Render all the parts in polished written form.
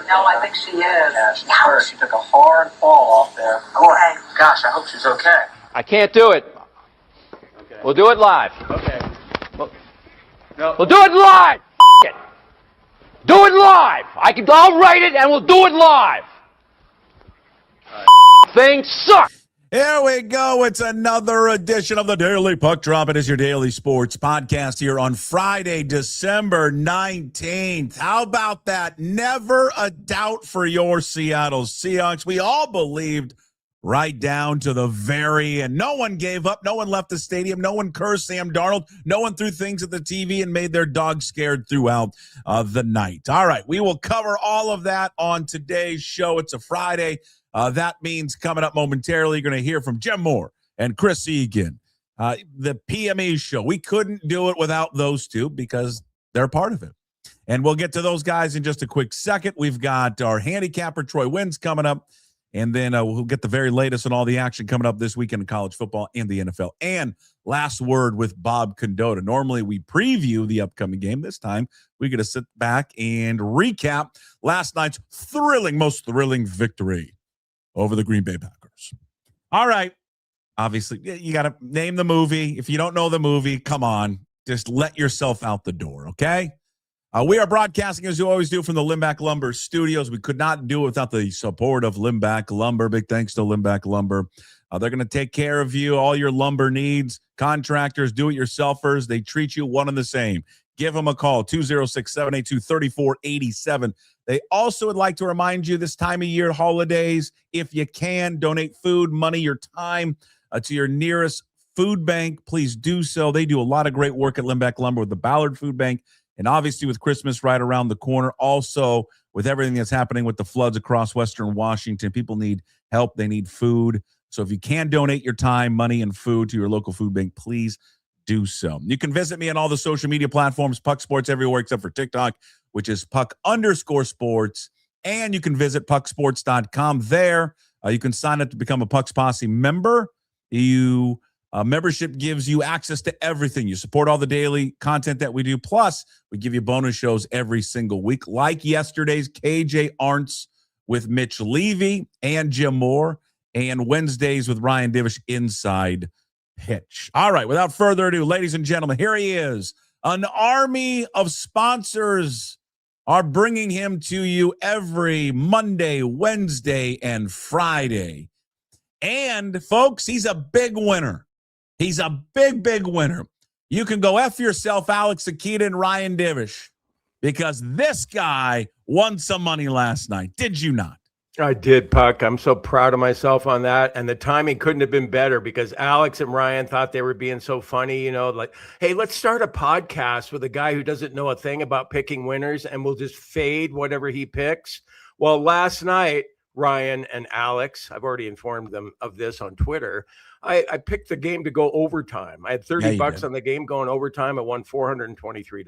No, I think she is. Yeah, she's hurt. She took a hard fall off there. Okay. Gosh, I hope she's okay. I can't do it. Okay. We'll do it live. Okay. We'll do it live. It. Do it live. I'll write it and we'll do it live. Thing sucks. Here we go. It's another edition of the Daily Puck Drop. It is your daily sports podcast here on Friday, December 19th. How about that? Never a doubt for your Seattle Seahawks. We all believed right down to the very end. No one gave up. No one left the stadium. No one cursed Sam Darnold. No one threw things at the TV and made their dog scared throughout the night. All right, we will cover all of that on today's show. It's a Friday. That means coming up momentarily, you're going to hear from Jim Moore and Chris Egan, the PME Show. We couldn't do it without those two because they're part of it. And we'll get to those guys in just a quick second. We've got our handicapper, Troy Wins, coming up. And then we'll get the very latest on all the action coming up this weekend in college football and the NFL. And last word with Bob Condotta. Normally we preview the upcoming game. This time we get to sit back and recap last night's most thrilling victory over the Green Bay Packers. All right. Obviously, you got to name the movie. If you don't know the movie, come on. Just let yourself out the door, okay? We are broadcasting, as you always do, from the Limback Lumber Studios. We could not do it without the support of Limback Lumber. Big thanks to Limback Lumber. They're going to take care of you, all your lumber needs. Contractors, do-it-yourselfers, they treat you one and the same. Give them a call, 206-782-3487. They also would like to remind you this time of year, holidays, if you can, donate food, money, your time to your nearest food bank. Please do so. They do a lot of great work at Limback Lumber with the Ballard Food Bank. And obviously with Christmas right around the corner, also with everything that's happening with the floods across Western Washington, people need help. They need food. So if you can donate your time, money, and food to your local food bank, please do so. You can visit me on all the social media platforms, PuckSports everywhere except for TikTok, which is Puck_sports. And you can visit PuckSports.com. There, you can sign up to become a Pucks Posse member. Membership gives you access to everything. You support all the daily content that we do. Plus, we give you bonus shows every single week, like yesterday's KJ Arntz with Mitch Levy and Jim Moore, and Wednesdays with Ryan Divish Inside Pitch. All right, without further ado, ladies and gentlemen, here he is. An army of sponsors are bringing him to you every Monday, Wednesday, and Friday. And, folks, he's a big winner. He's a big, big winner. You can go F yourself, Alex Akita and Ryan Divish, because this guy won some money last night. Did you not? I did, Puck. I'm so proud of myself on that. And the timing couldn't have been better because Alex and Ryan thought they were being so funny, you know, like, hey, let's start a podcast with a guy who doesn't know a thing about picking winners and we'll just fade whatever he picks. Well, last night, Ryan and Alex, I've already informed them of this on Twitter. I picked the game to go overtime. I had $30 on the game going overtime. I won $423.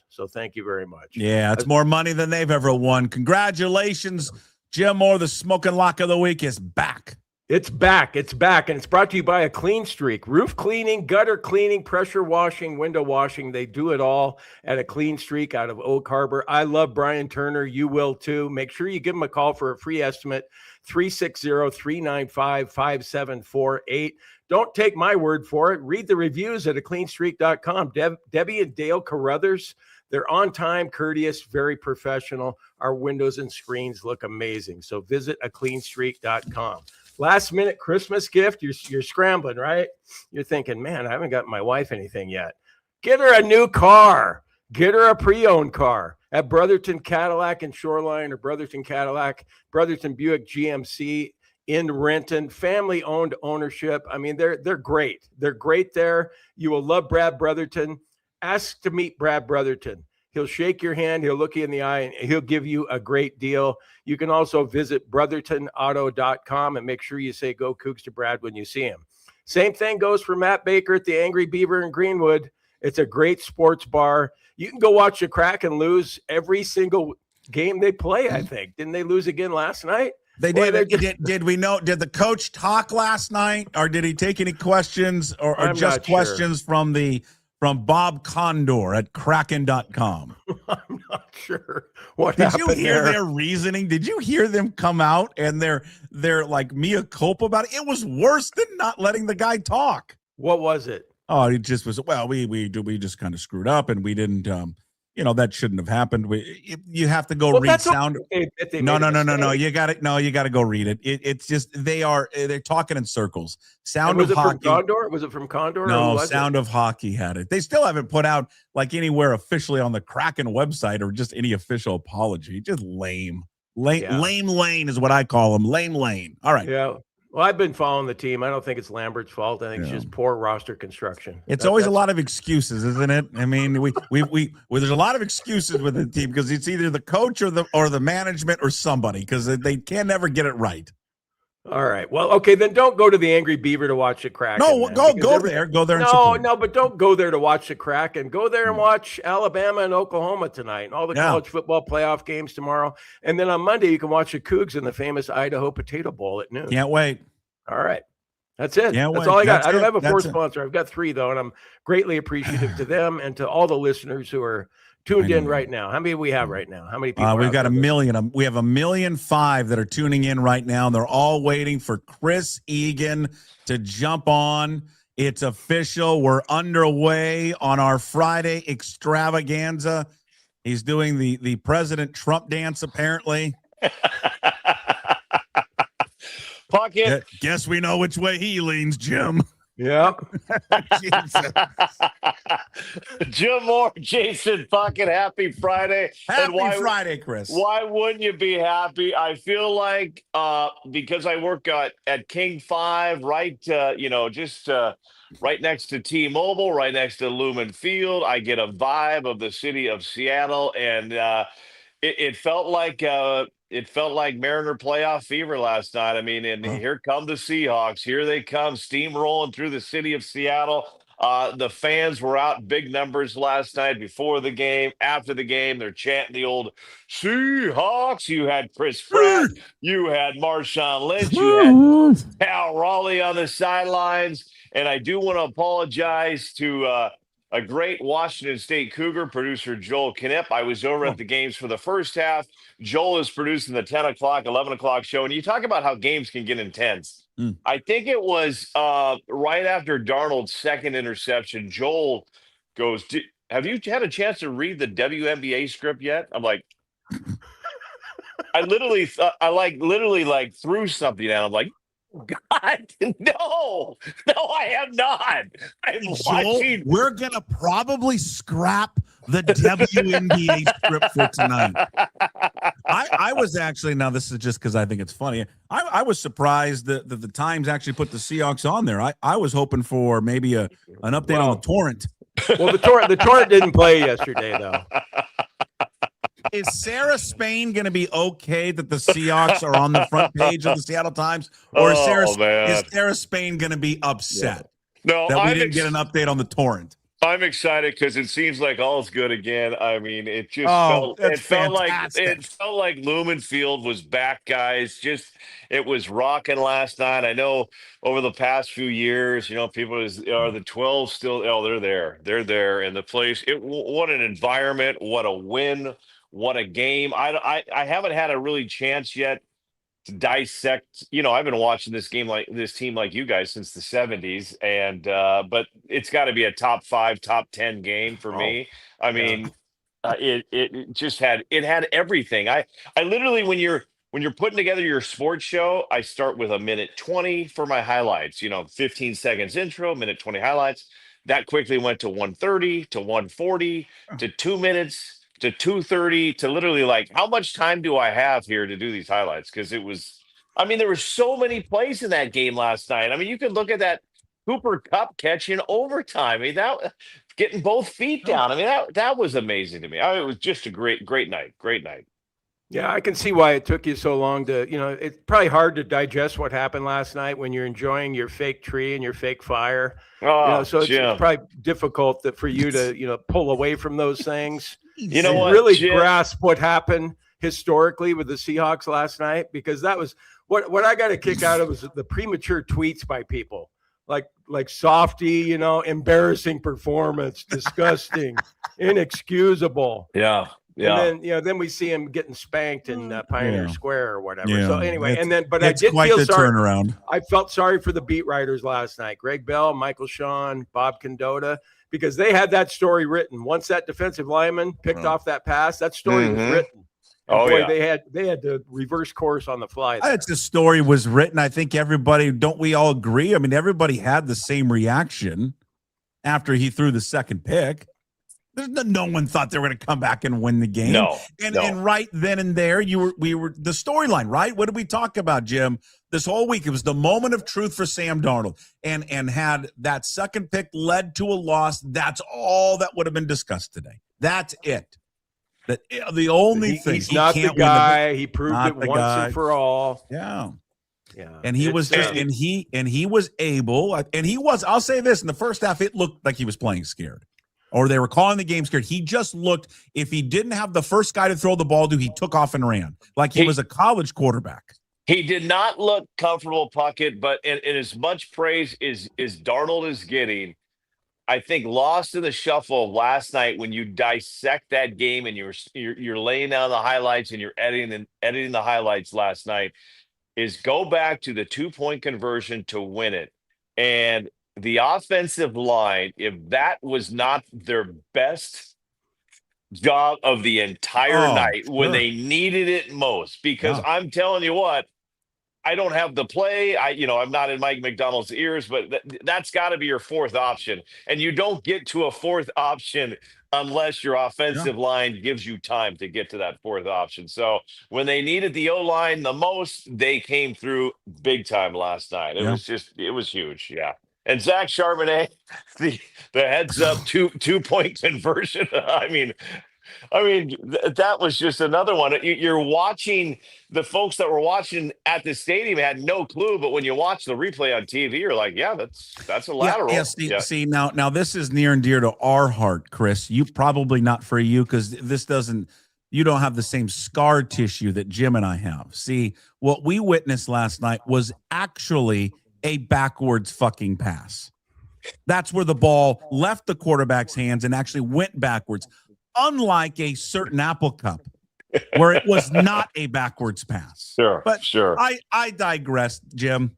So thank you very much. Yeah, it's more money than they've ever won. Congratulations, Jim Moore. The Smoking Lock of the Week is back. It's back. It's back. And it's brought to you by A Clean Streak. Roof cleaning, gutter cleaning, pressure washing, window washing. They do it all at A Clean Streak out of Oak Harbor. I love Brian Turner. You will too. Make sure you give him a call for a free estimate, 360-395-5748. Don't take my word for it. Read the reviews at acleanstreak.com. Debbie and Dale Carruthers, they're on time, courteous, very professional. Our windows and screens look amazing. So visit acleanstreak.com. Last minute Christmas gift, you're scrambling, right? You're thinking, man, I haven't got my wife anything yet. Get her a new car. Get her a pre-owned car at Brotherton Cadillac in Shoreline or Brotherton Cadillac, Brotherton Buick GMC in Renton, family-owned ownership. I mean, they're great. They're great there. You will love Brad Brotherton. Ask to meet Brad Brotherton. He'll shake your hand. He'll look you in the eye, and he'll give you a great deal. You can also visit brothertonauto.com and make sure you say go Cougs to Brad when you see him. Same thing goes for Matt Baker at the Angry Beaver in Greenwood. It's a great sports bar. You can go watch the Kraken lose every single game they play, I think. Didn't they lose again last night? They did. Did we know? Did the coach talk last night, or did he take any questions, or just questions from Bob Condotta at Kraken.com? I'm not sure. What Did happened you hear there? their reasoning? Did you hear them come out and they're like mea culpa about it? It was worse than not letting the guy talk. What was it? Oh, it just was. Well, we just kind of screwed up and we didn't. That shouldn't have happened. You have to go read sound. No. You got it. No, you got to go read it. It's just they're talking in circles. Sound of Hockey. From Condor? Was it from Condor? No, Sound of Hockey had it. They still haven't put out like anywhere officially on the Kraken website or just any official apology. Just lame. Lame Lane is what I call him. Lame Lane. All right. Yeah. Well, I've been following the team. I don't think it's Lambert's fault. I think it's just poor roster construction. It's always a lot of excuses, isn't it? I mean, we there's a lot of excuses with the team because it's either the coach or the management or somebody because they can never get it right. All right. Well, okay, then don't go to the Angry Beaver to watch the Kraken. No, go there. Go there and support. No, but don't go there to watch the Kraken. Go there and watch Alabama and Oklahoma tonight and all the college football playoff games tomorrow. And then on Monday, you can watch the Cougs in the famous Idaho Potato Bowl at noon. Can't wait. All right. That's it. That's all I got. I don't have a fourth sponsor. I've got 3, though, and I'm greatly appreciative to them and to all the listeners who are tuned in right now. How many do we have right now? How many people? We've got 1 million. We have 1,000,005 that are tuning in right now. They're all waiting for Chris Egan to jump on. It's official. We're underway on our Friday extravaganza. He's doing the President Trump dance, apparently. Puckett. Guess we know which way he leans, Jim. Yep. Jim Moore, Jason Puckett, happy Friday. Happy Friday, Chris. Why wouldn't you be happy? I feel like because I work at King 5, right, right next to T-Mobile, right next to Lumen Field, I get a vibe of the city of Seattle, and it felt like Mariner playoff fever last night. I mean, and here come the Seahawks. Here they come, steamrolling through the city of Seattle. The fans were out in big numbers last night before the game. After the game, they're chanting the old Seahawks. You had Chris Pratt. You had Marshawn Lynch. You had Cal Raleigh on the sidelines. And I do want to apologize to a great Washington State Cougar producer, Joel Knipp. I was over at the games for the first half. Joel is producing the 10 o'clock, 11 o'clock show. And you talk about how games can get intense. I think it was right after Darnold's second interception, Joel goes, have you had a chance to read the WNBA script yet? I'm like, I literally threw something at him. I'm like, God, no, I have not. I'm watching. We're going to probably scrap the WNBA script for tonight. I was actually, now this is just because I think it's funny. I was surprised that the Times actually put the Seahawks on there. I was hoping for maybe an update on the torrent. Well, the torrent didn't play yesterday, though. Is Sarah Spain going to be okay that the Seahawks are on the front page of the Seattle Times? Or is Sarah Spain going to be upset that we didn't get an update on the torrent? I'm excited because it seems like all's good again. I mean, it just felt like Lumen Field was back, guys. It was rocking last night. I know over the past few years, people are the 12 still. Oh, they're there in the place. What an environment! What a win! What a game! I haven't had a really chance yet to dissect. I've been watching this team like you guys since the 70s, and but it's got to be a top 5, top 10 game for me. I mean, it just had everything. I literally, when you're putting together your sports show, I start with a minute 20 for my highlights. 15 seconds intro, minute 20 highlights. That quickly went to 130 to 140 to 2 minutes. To 2:30 to literally like, how much time do I have here to do these highlights? Because there were so many plays in that game last night. I mean, you could look at that Cooper Kupp catch in overtime. I mean, that getting both feet down. I mean, that was amazing to me. It was just a great night. Great night. Yeah, I can see why it took you so long to, it's probably hard to digest what happened last night when you're enjoying your fake tree and your fake fire. So it's probably difficult for you to, pull away from those things. Grasp what happened historically with the Seahawks last night, because that was what I got a kick out of was the premature tweets by people like Softy, embarrassing performance, disgusting, inexcusable. Yeah. And then, then we see him getting spanked in Pioneer Square or whatever. Yeah. So anyway, but I it's did quite feel the sorry. turnaround. I felt sorry for the beat writers last night. Greg Bell, Michael Shawn, Bob Condotta, because they had that story written. Once that defensive lineman picked off that pass, that story was written. And they had to reverse course on the fly. The story was written. I think everybody, don't we all agree? I mean, everybody had the same reaction after he threw the second pick. No one thought they were going to come back and win the game. And right then and there, we were the storyline, right? What did we talk about, Jim? This whole week, it was the moment of truth for Sam Darnold. And had that second pick led to a loss, that's all that would have been discussed today. That's it. The only thing. He's not the guy. He proved it once and for all. Yeah. And he was just, and he was able, and he was, I'll say this, in the first half, it looked like he was playing scared. Or they were calling the game scared. He just looked, if he didn't have the first guy to throw the ball to, he took off and ran like he was a college quarterback. He did not look comfortable, Puckett, but in as much praise as Darnold is getting, I think lost in the shuffle last night when you dissect that game and you're laying down the highlights and you're editing the highlights last night is go back to the 2-point conversion to win it. And the offensive line, if that was not their best job of the entire night when they needed it most, because I'm telling you what, I don't have the play. I'm not in Mike McDonald's ears, but that's got to be your fourth option. And you don't get to a fourth option unless your offensive line gives you time to get to that fourth option. So when they needed the O-line the most, they came through big time last night. It was huge. Yeah. And Zach Charbonnet, the heads up 2-point conversion. I mean, that was just another one. You're watching, the folks that were watching at the stadium had no clue, but when you watch the replay on TV, you're like, that's a lateral. See, now this is near and dear to our heart, Chris. You probably not for you, because you don't have the same scar tissue that Jim and I have. See, what we witnessed last night was actually a backwards fucking pass. That's where the ball left the quarterback's hands and actually went backwards. Unlike a certain Apple Cup, where it was not a backwards pass. Sure. I digress, Jim.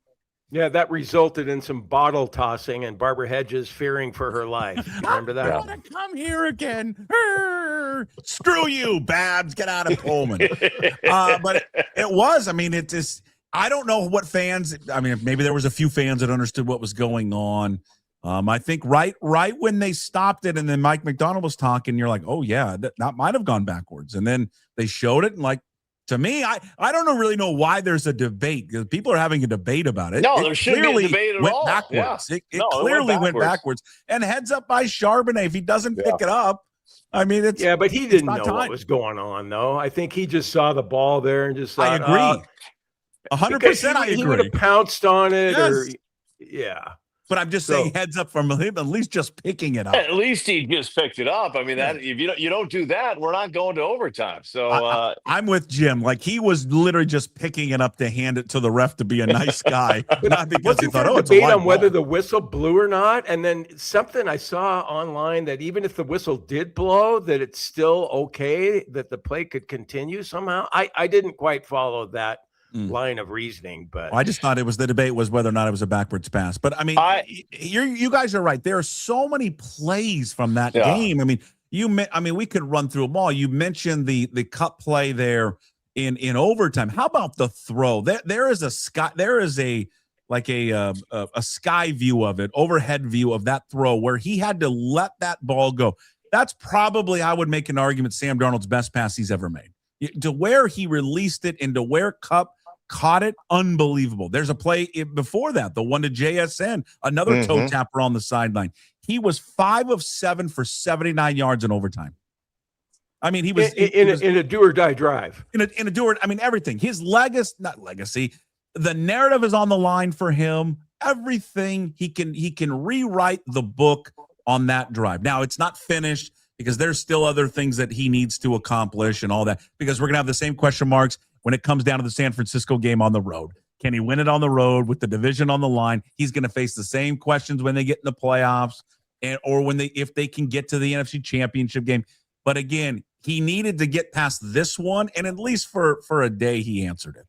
Yeah, that resulted in some bottle tossing and Barbara Hedges fearing for her life. Remember that? I want to come here again. Screw you, Babs. Get out of Pullman. But it was. I mean, it is. I don't know what fans. I mean, maybe there was a few fans that understood what was going on. I think right when they stopped it and then Mike McDonald was talking, you're like, oh, yeah, that might have gone backwards. And then they showed it. And like, to me, I don't really know why there's a debate, because people are having a debate about it. No, there shouldn't be a debate at all. Backwards. Yeah. It clearly went backwards. And heads up by Charbonnet. If he doesn't pick it up, I mean, it's. Yeah, but he didn't know what was going on, though. I think he just saw the ball there and just thought, I agree. 100%. I agree. He would have pounced on it. But I'm just saying, heads up from him, at least just picking it up. At least he just picked it up. I mean, that if you don't do that, we're not going to overtime. So I'm with Jim. Like, he was literally just picking it up to hand it to the ref to be a nice guy, not because he thought, it's a debate on whether the whistle blew or not. And then something I saw online that even if the whistle did blow, that it's still okay, that the play could continue somehow. I didn't quite follow that line of reasoning, but I just thought the debate was whether or not it was a backwards pass. But I mean, you guys are right. There are so many plays from that game. I mean, we could run through them all. You mentioned the cut play there in overtime. How about the throw? There is a sky view of it, overhead view of that throw where he had to let that ball go. That's probably, I would make an argument, Sam Darnold's best pass he's ever made. To where he released it and to where Kupp caught it, unbelievable. There's a play before that, the one to JSN, another toe tapper on the sideline. He was 5 of 7 for 79 yards in overtime. I mean, he was in a do or die drive. In a do or, I mean, everything. His legacy. The narrative is on the line for him. Everything he can rewrite the book on that drive. Now, it's not finished, because there's still other things that he needs to accomplish and all that, because we're going to have the same question marks when it comes down to the San Francisco game on the road. Can he win it on the road with the division on the line? He's going to face the same questions when they get in the playoffs or if they can get to the NFC Championship game. But again, he needed to get past this one, and at least for a day, he answered it.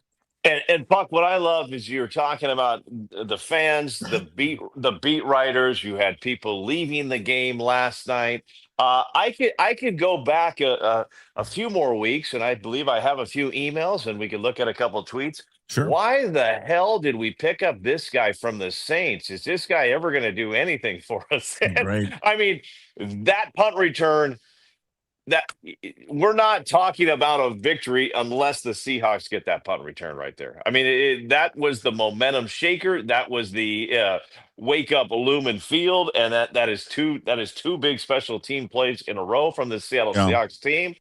And Buck, what I love is you're talking about the fans, the beat writers. You had people leaving the game last night. I could go back a few more weeks, and I believe I have a few emails, and we could look at a couple of tweets. Sure. Why the hell did we pick up this guy from the Saints? Is this guy ever going to do anything for us? Right. I mean, that punt return. That we're not talking about a victory unless the Seahawks get that punt return right there. I mean, that was the momentum shaker. That was the wake up Lumen Field, and that is two big special team plays in a row from the Seattle Seahawks team.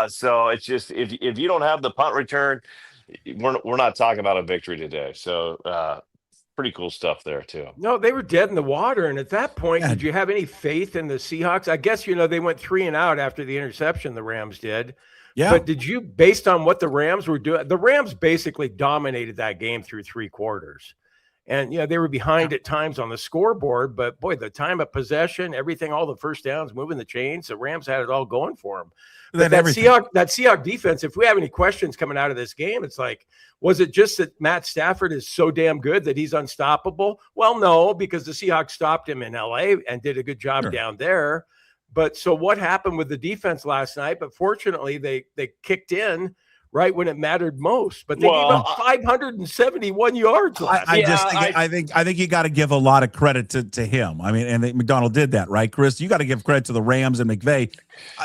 So it's just if you don't have the punt return, we're not talking about a victory today. So pretty cool stuff there too. No, they were dead in the water. And at that point, did you have any faith in the Seahawks? I guess, they went 3 and out after the interception, the Rams did. Yeah. But did you, based on what the Rams were doing, the Rams basically dominated that game through 3 quarters. And, they were behind at times on the scoreboard, but boy, the time of possession, everything, all the first downs, moving the chains, the Rams had it all going for them. But that Seahawks defense, if we have any questions coming out of this game, it's like, was it just that Matt Stafford is so damn good that he's unstoppable? Well, no, because the Seahawks stopped him in LA and did a good job down there. But so what happened with the defense last night? But fortunately, they kicked in right when it mattered most. But they gave up 571 yards. I think you got to give a lot of credit to him. I mean, and McDonald did that, right, Chris? You got to give credit to the Rams and McVay.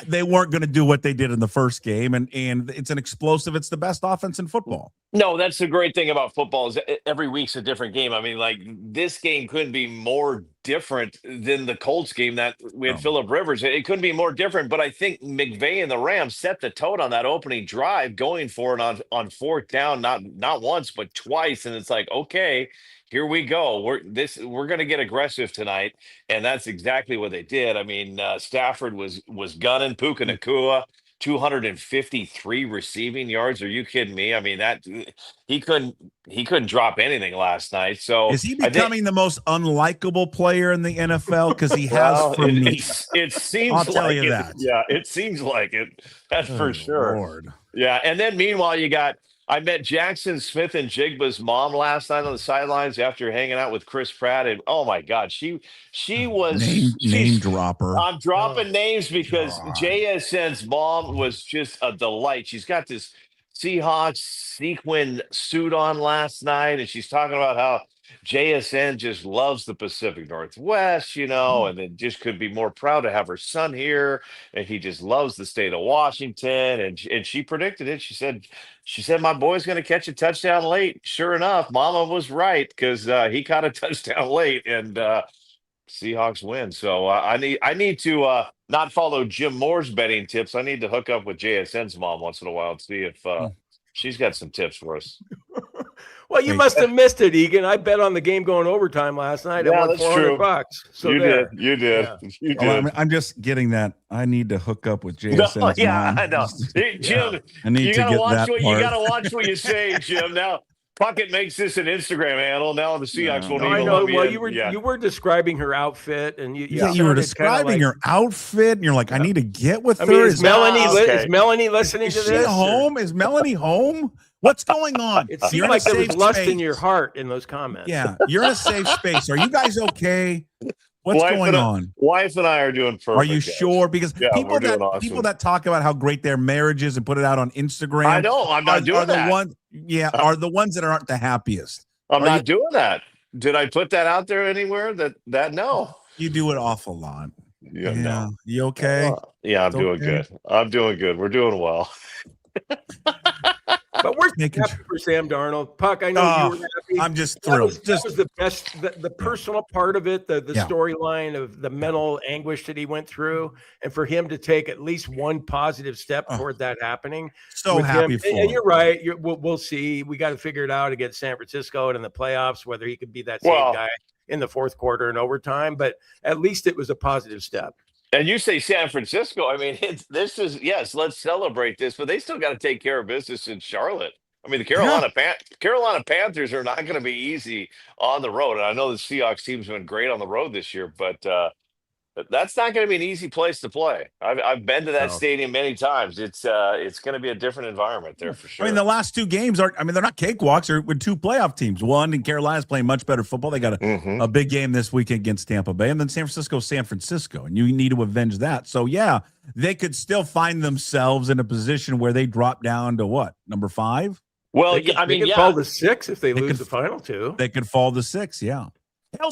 They weren't going to do what they did in the first game, and it's an explosive. It's the best offense in football. No, that's the great thing about football is every week's a different game. I mean, like this game couldn't be more different than the Colts game that we had Phillip Rivers. It couldn't be more different, but I think McVay and the Rams set the tone on that opening drive, going for it on fourth down, not once, but twice. And it's like, okay, here we go. We're going to get aggressive tonight. And that's exactly what they did. I mean, Stafford was gunning. Puka Nacua, 253 receiving yards. Are you kidding me? I mean, that he couldn't drop anything last night. So is he becoming the most unlikable player in the NFL? Because he has for me. It seems. I'll tell you that. Yeah, it seems like it. That's for sure. Lord. Yeah, and then meanwhile, I met Jackson Smith and Jigba's mom last night on the sidelines after hanging out with Chris Pratt, and oh my God, she was name dropper. I'm dropping names because JSN's mom was just a delight. She's got this Seahawks sequin suit on last night, and she's talking about how JSN just loves the Pacific Northwest, and then just could be more proud to have her son here, and he just loves the state of Washington. And she predicted it. She said my boy's going to catch a touchdown late. Sure enough, Mama was right because he caught a touchdown late, and Seahawks win. So I need to not follow Jim Moore's betting tips. I need to hook up with JSN's mom once in a while and see if she's got some tips for us. Well, you must have missed it, Egan. I bet on the game going overtime last night. I won $400. So you did. You did. I'm just getting that. I need to hook up with JSN's mom. I know. Jim, I need you to get that part. You got to watch what you say, Jim. Now, Puckett makes this an Instagram handle. Now the Seahawks won't even. I know. Well, you were describing her outfit, and you were describing her outfit, and you're like, I need to get with her. Is Melanie listening to this? Is she home? Is Melanie home? What's going on? It seemed like there was lust in your heart in those comments. Yeah, you're in a safe space. Are you guys okay? What's going on? Wife and I are doing perfect. Are you sure? Because people that talk about how great their marriage is and put it out on Instagram. I know. I'm not doing that. Are the ones that aren't the happiest. I'm not doing that. Did I put that out there anywhere? That no. You do it awful lot. Yeah. No. You okay? I'm doing good. I'm doing good. We're doing well. But we're happy for Sam Darnold. Puck, I know you were happy. I'm just thrilled. That was the best, the personal part of it, the storyline of the mental anguish that he went through, and for him to take at least one positive step toward that happening. So happy for him. And you're right. We'll see. We got to figure it out against San Francisco and in the playoffs, whether he could be that same guy in the fourth quarter and overtime. But at least it was a positive step. And you say San Francisco. I mean, let's celebrate this, but they still got to take care of business in Charlotte. I mean, the Carolina Panthers are not going to be easy on the road. And I know the Seahawks team's been great on the road this year, but That's not going to be an easy place to play. I've been to that stadium many times. It's going to be a different environment there for sure. I mean, the last two games they're not cakewalks. They're with two playoff teams. One, and Carolina's playing much better football. They got a big game this weekend against Tampa Bay, and then San Francisco, and you need to avenge that. So, yeah, they could still find themselves in a position where they drop down to what, number 5? Well, they could fall to 6 if they lose the final 2. They could fall to 6, yeah. Hell,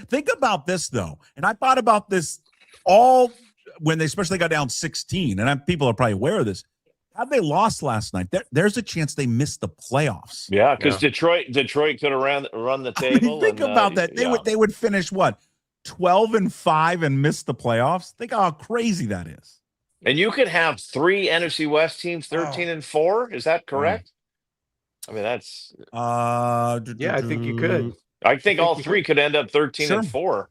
think about this, though, and I thought about this all when they especially got down 16, and people are probably aware of this. Had they lost last night, there's a chance they missed the playoffs. Yeah, because Detroit could have run the table. Think about that. They would finish, 12-5 and miss the playoffs? Think how crazy that is. And you could have 3 NFC West teams 13-4. Is that correct? I mean, that's I think you could. I think all 3 could end up 13-4.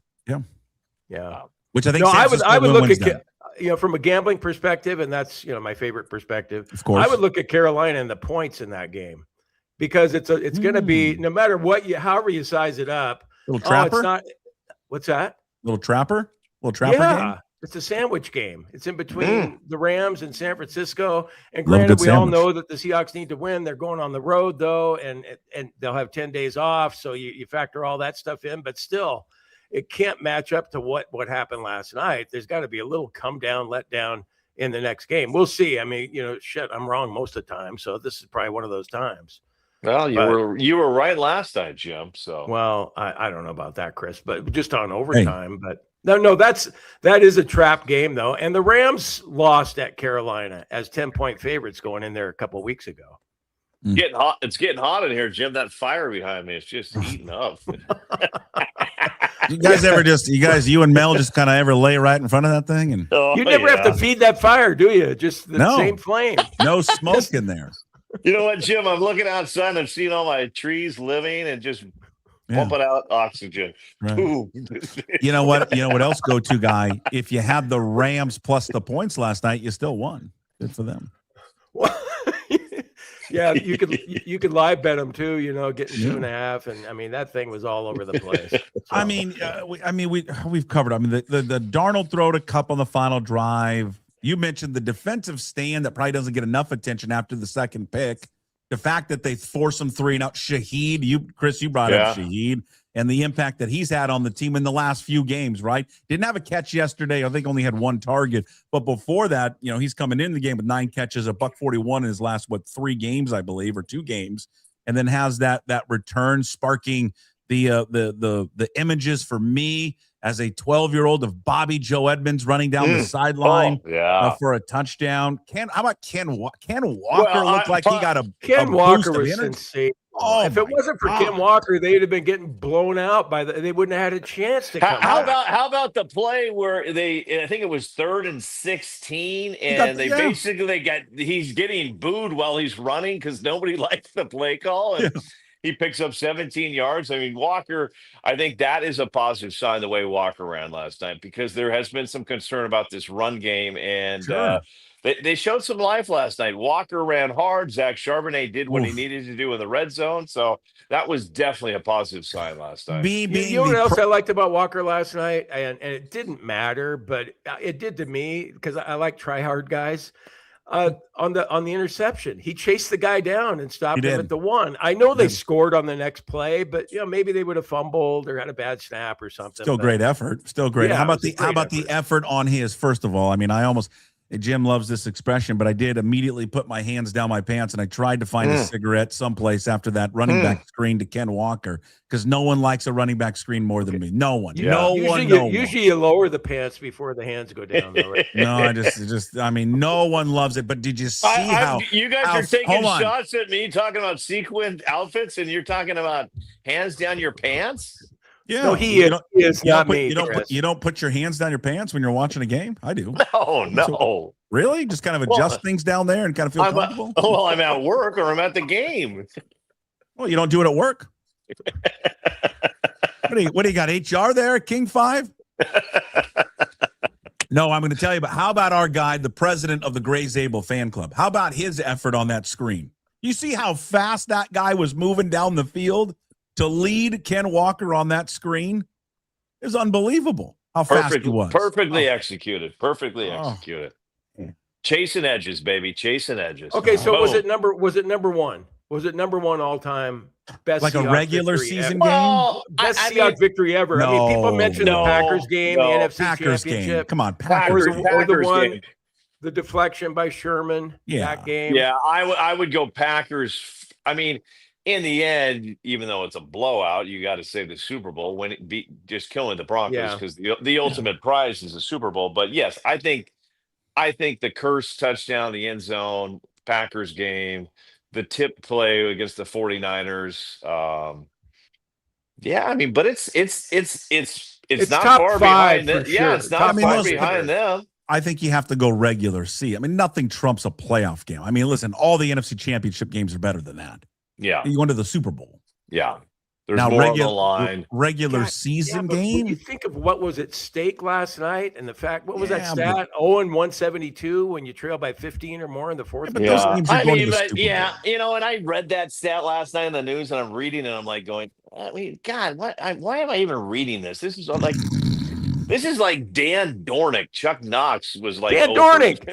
Yeah. Which I think I would look at from a gambling perspective, and that's my favorite perspective. Of course, I would look at Carolina and the points in that game because it's going to be no matter however you size it up. Little trapper. It's not. What's that? Little trapper game. It's a sandwich game. It's in between the Rams and San Francisco. And granted, we all know that the Seahawks need to win. They're going on the road, though, and they'll have 10 days off. So you factor all that stuff in. But still, it can't match up to what happened last night. There's got to be a little come down, let down in the next game. We'll see. I mean, I'm wrong most of the time. So this is probably one of those times. Well, you were right last night, Jim. So I don't know about that, Chris, but just on overtime. But no, that is a trap game though. And the Rams lost at Carolina as 10-point favorites going in there a couple of weeks ago. Getting hot. It's getting hot in here, Jim. That fire behind me is just heating up. You guys you and Mel just kind of ever lay right in front of that thing? And you never have to feed that fire, do you? Just the same flame. No smoke in there. You know what, Jim? I'm looking outside and I'm seeing all my trees living and just pumping out oxygen. Right. You know what else, go-to guy? If you had the Rams plus the points last night, you still won. Good for them. Yeah, you could live bet them too. Getting 2.5, and I mean that thing was all over the place. So. We've covered. I mean the Darnold throw to Cup on the final drive. You mentioned the defensive stand that probably doesn't get enough attention after the second pick. The fact that they force him 3 and out. Shaheed, Chris, you brought up Shaheed and the impact that he's had on the team in the last few games, right? Didn't have a catch yesterday. I think only had 1 target. But before that, he's coming into the game with 9 catches, $141 in his last, 3 games, I believe, or 2 games. And then has that return sparking the images for me as a 12-year-old of Bobby Joe Edmonds running down the sideline for a touchdown. How about Ken Walker looked like he got a Ken a Walker boost was sensational. If it wasn't for Ken Walker, they'd have been getting blown out they wouldn't have had a chance to come out. How about the play where I think it was 3rd and 16, and he's getting booed while he's running because nobody likes the play call, and he picks up 17 yards. I mean, Walker, I think that is a positive sign the way Walker ran last night, because there has been some concern about this run game, and they showed some life last night. Walker ran hard. Zach Charbonnet did what he needed to do in the red zone, so that was definitely a positive sign last night. You know what else I liked about Walker last night, and it didn't matter, but it did to me because I like try-hard guys. On the interception, he chased the guy down and stopped him at the 1. I know they scored on the next play, but maybe they would have fumbled or had a bad snap or something. Still great effort. Still great. How about the effort on his? First of all, I mean, Jim loves this expression, but I did immediately put my hands down my pants and I tried to find a cigarette someplace after that running back screen to Ken Walker, because no one likes a running back screen more than me. No one. Yeah. No one. Usually you lower the pants before the hands go down. Though, right? No, no one loves it. But did you see how you guys are taking shots at me talking about sequined outfits, and you're talking about hands down your pants? Yeah, no, he is not me. You don't put your hands down your pants when you're watching a game? I do. No. So, really? Just kind of adjust things down there and kind of feel comfortable? I'm at work or I'm at the game. Well, you don't do it at work. What do you got, HR there, King 5? No, I'm going to tell you, but how about our guy, the president of the Gray Zabel fan club? How about his effort on that screen? You see how fast that guy was moving down the field to lead Ken Walker on that screen? It was unbelievable. How fast he was. Perfectly executed. Perfectly executed. Chasing edges, baby. Chasing edges. Okay, so was it number one? Was it number one all time best? Like Seahawks a regular season game? Well, best Seahawks victory ever. I mean, people mention the Packers game, the NFC Packers Championship. Game. Come on, Packers. Or the one, the deflection by Sherman. That game. Yeah, I would go Packers. I mean, in the end, even though it's a blowout, you got to say the Super Bowl when it beat just killing the Broncos because the ultimate prize is the Super Bowl. But yes, I think the Curse touchdown, the end zone, Packers game, the tip play against the 49ers. I mean, but it's not top far five behind them. sure. Yeah, it's not far behind them. I think you have to go regular season. I mean, nothing trumps a playoff game. I mean, listen, all the NFC Championship games are better than that. Yeah. You go into the Super Bowl. Yeah. There's more on the line. Regular season game. When you think of what was at stake last night and the fact, what was that stat? 172 when you trail by 15 or more in the fourth. But those teams are going to the Super Bowl. and I read that stat last night in the news and I'm reading it. I'm like going, I mean, God, why am I even reading this? This is like Dan Dornick. Chuck Knox was like Dan Dornick,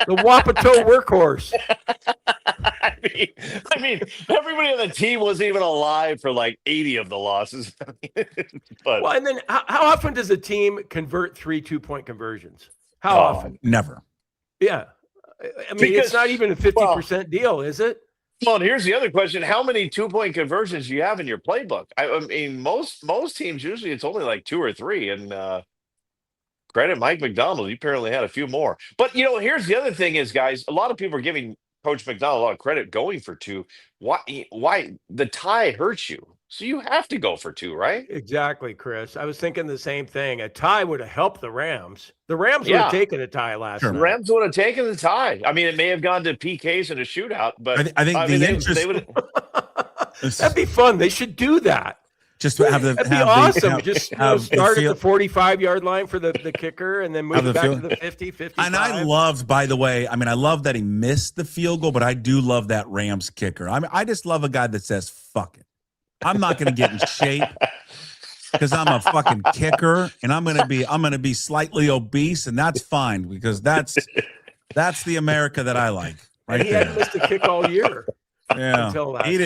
the Wapato workhorse. I mean, everybody on the team wasn't even alive for like 80 of the losses. But and then how often does a team convert 3 2-point conversions? How often? Never. Yeah, I mean, it's not even a 50% deal, is it? Well, and here's the other question: how many 2-point conversions do you have in your playbook? I mean, most teams usually it's only like 2 or 3, and credit Mike McDonald, he apparently had a few more. But here's the other thing: is guys, a lot of people are giving Coach McDonald a lot of credit going for 2. Why the tie hurts you? So you have to go for 2, right? Exactly, Chris. I was thinking the same thing. A tie would have helped the Rams. The Rams would have taken a tie last night. The Rams would have taken the tie. I mean, it may have gone to PKs and a shootout, but I think they would. That'd be fun. They should do that. Just to have that'd be awesome. Just start at the 45-yard line for the kicker and then move it back to the 50, 55. And I loved, by the way, I love that he missed the field goal, but I do love that Rams kicker. I just love a guy that says, fuck it. I'm not going to get in shape because I'm a fucking kicker and I'm going to be slightly obese, and that's fine because that's the America that I like. Right, he hadn't missed a kick all year. Yeah, he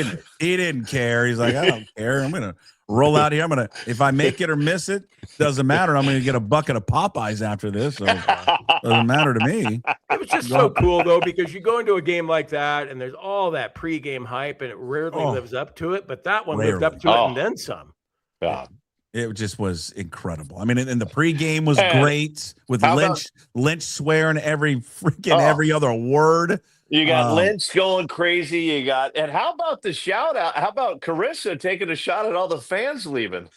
didn't care. He's like, I don't care. I'm gonna roll out here. If I make it or miss it, doesn't matter. I'm gonna get a bucket of Popeyes after this. So doesn't matter to me. It was just so cool though, because you go into a game like that and there's all that pregame hype and it rarely lives up to it, but that one lived up to it and then some. Yeah. It just was incredible. I mean, and the pregame was great with Lynch swearing every other word. You got Lynch going crazy. And how about the shout out? How about Carissa taking a shot at all the fans leaving?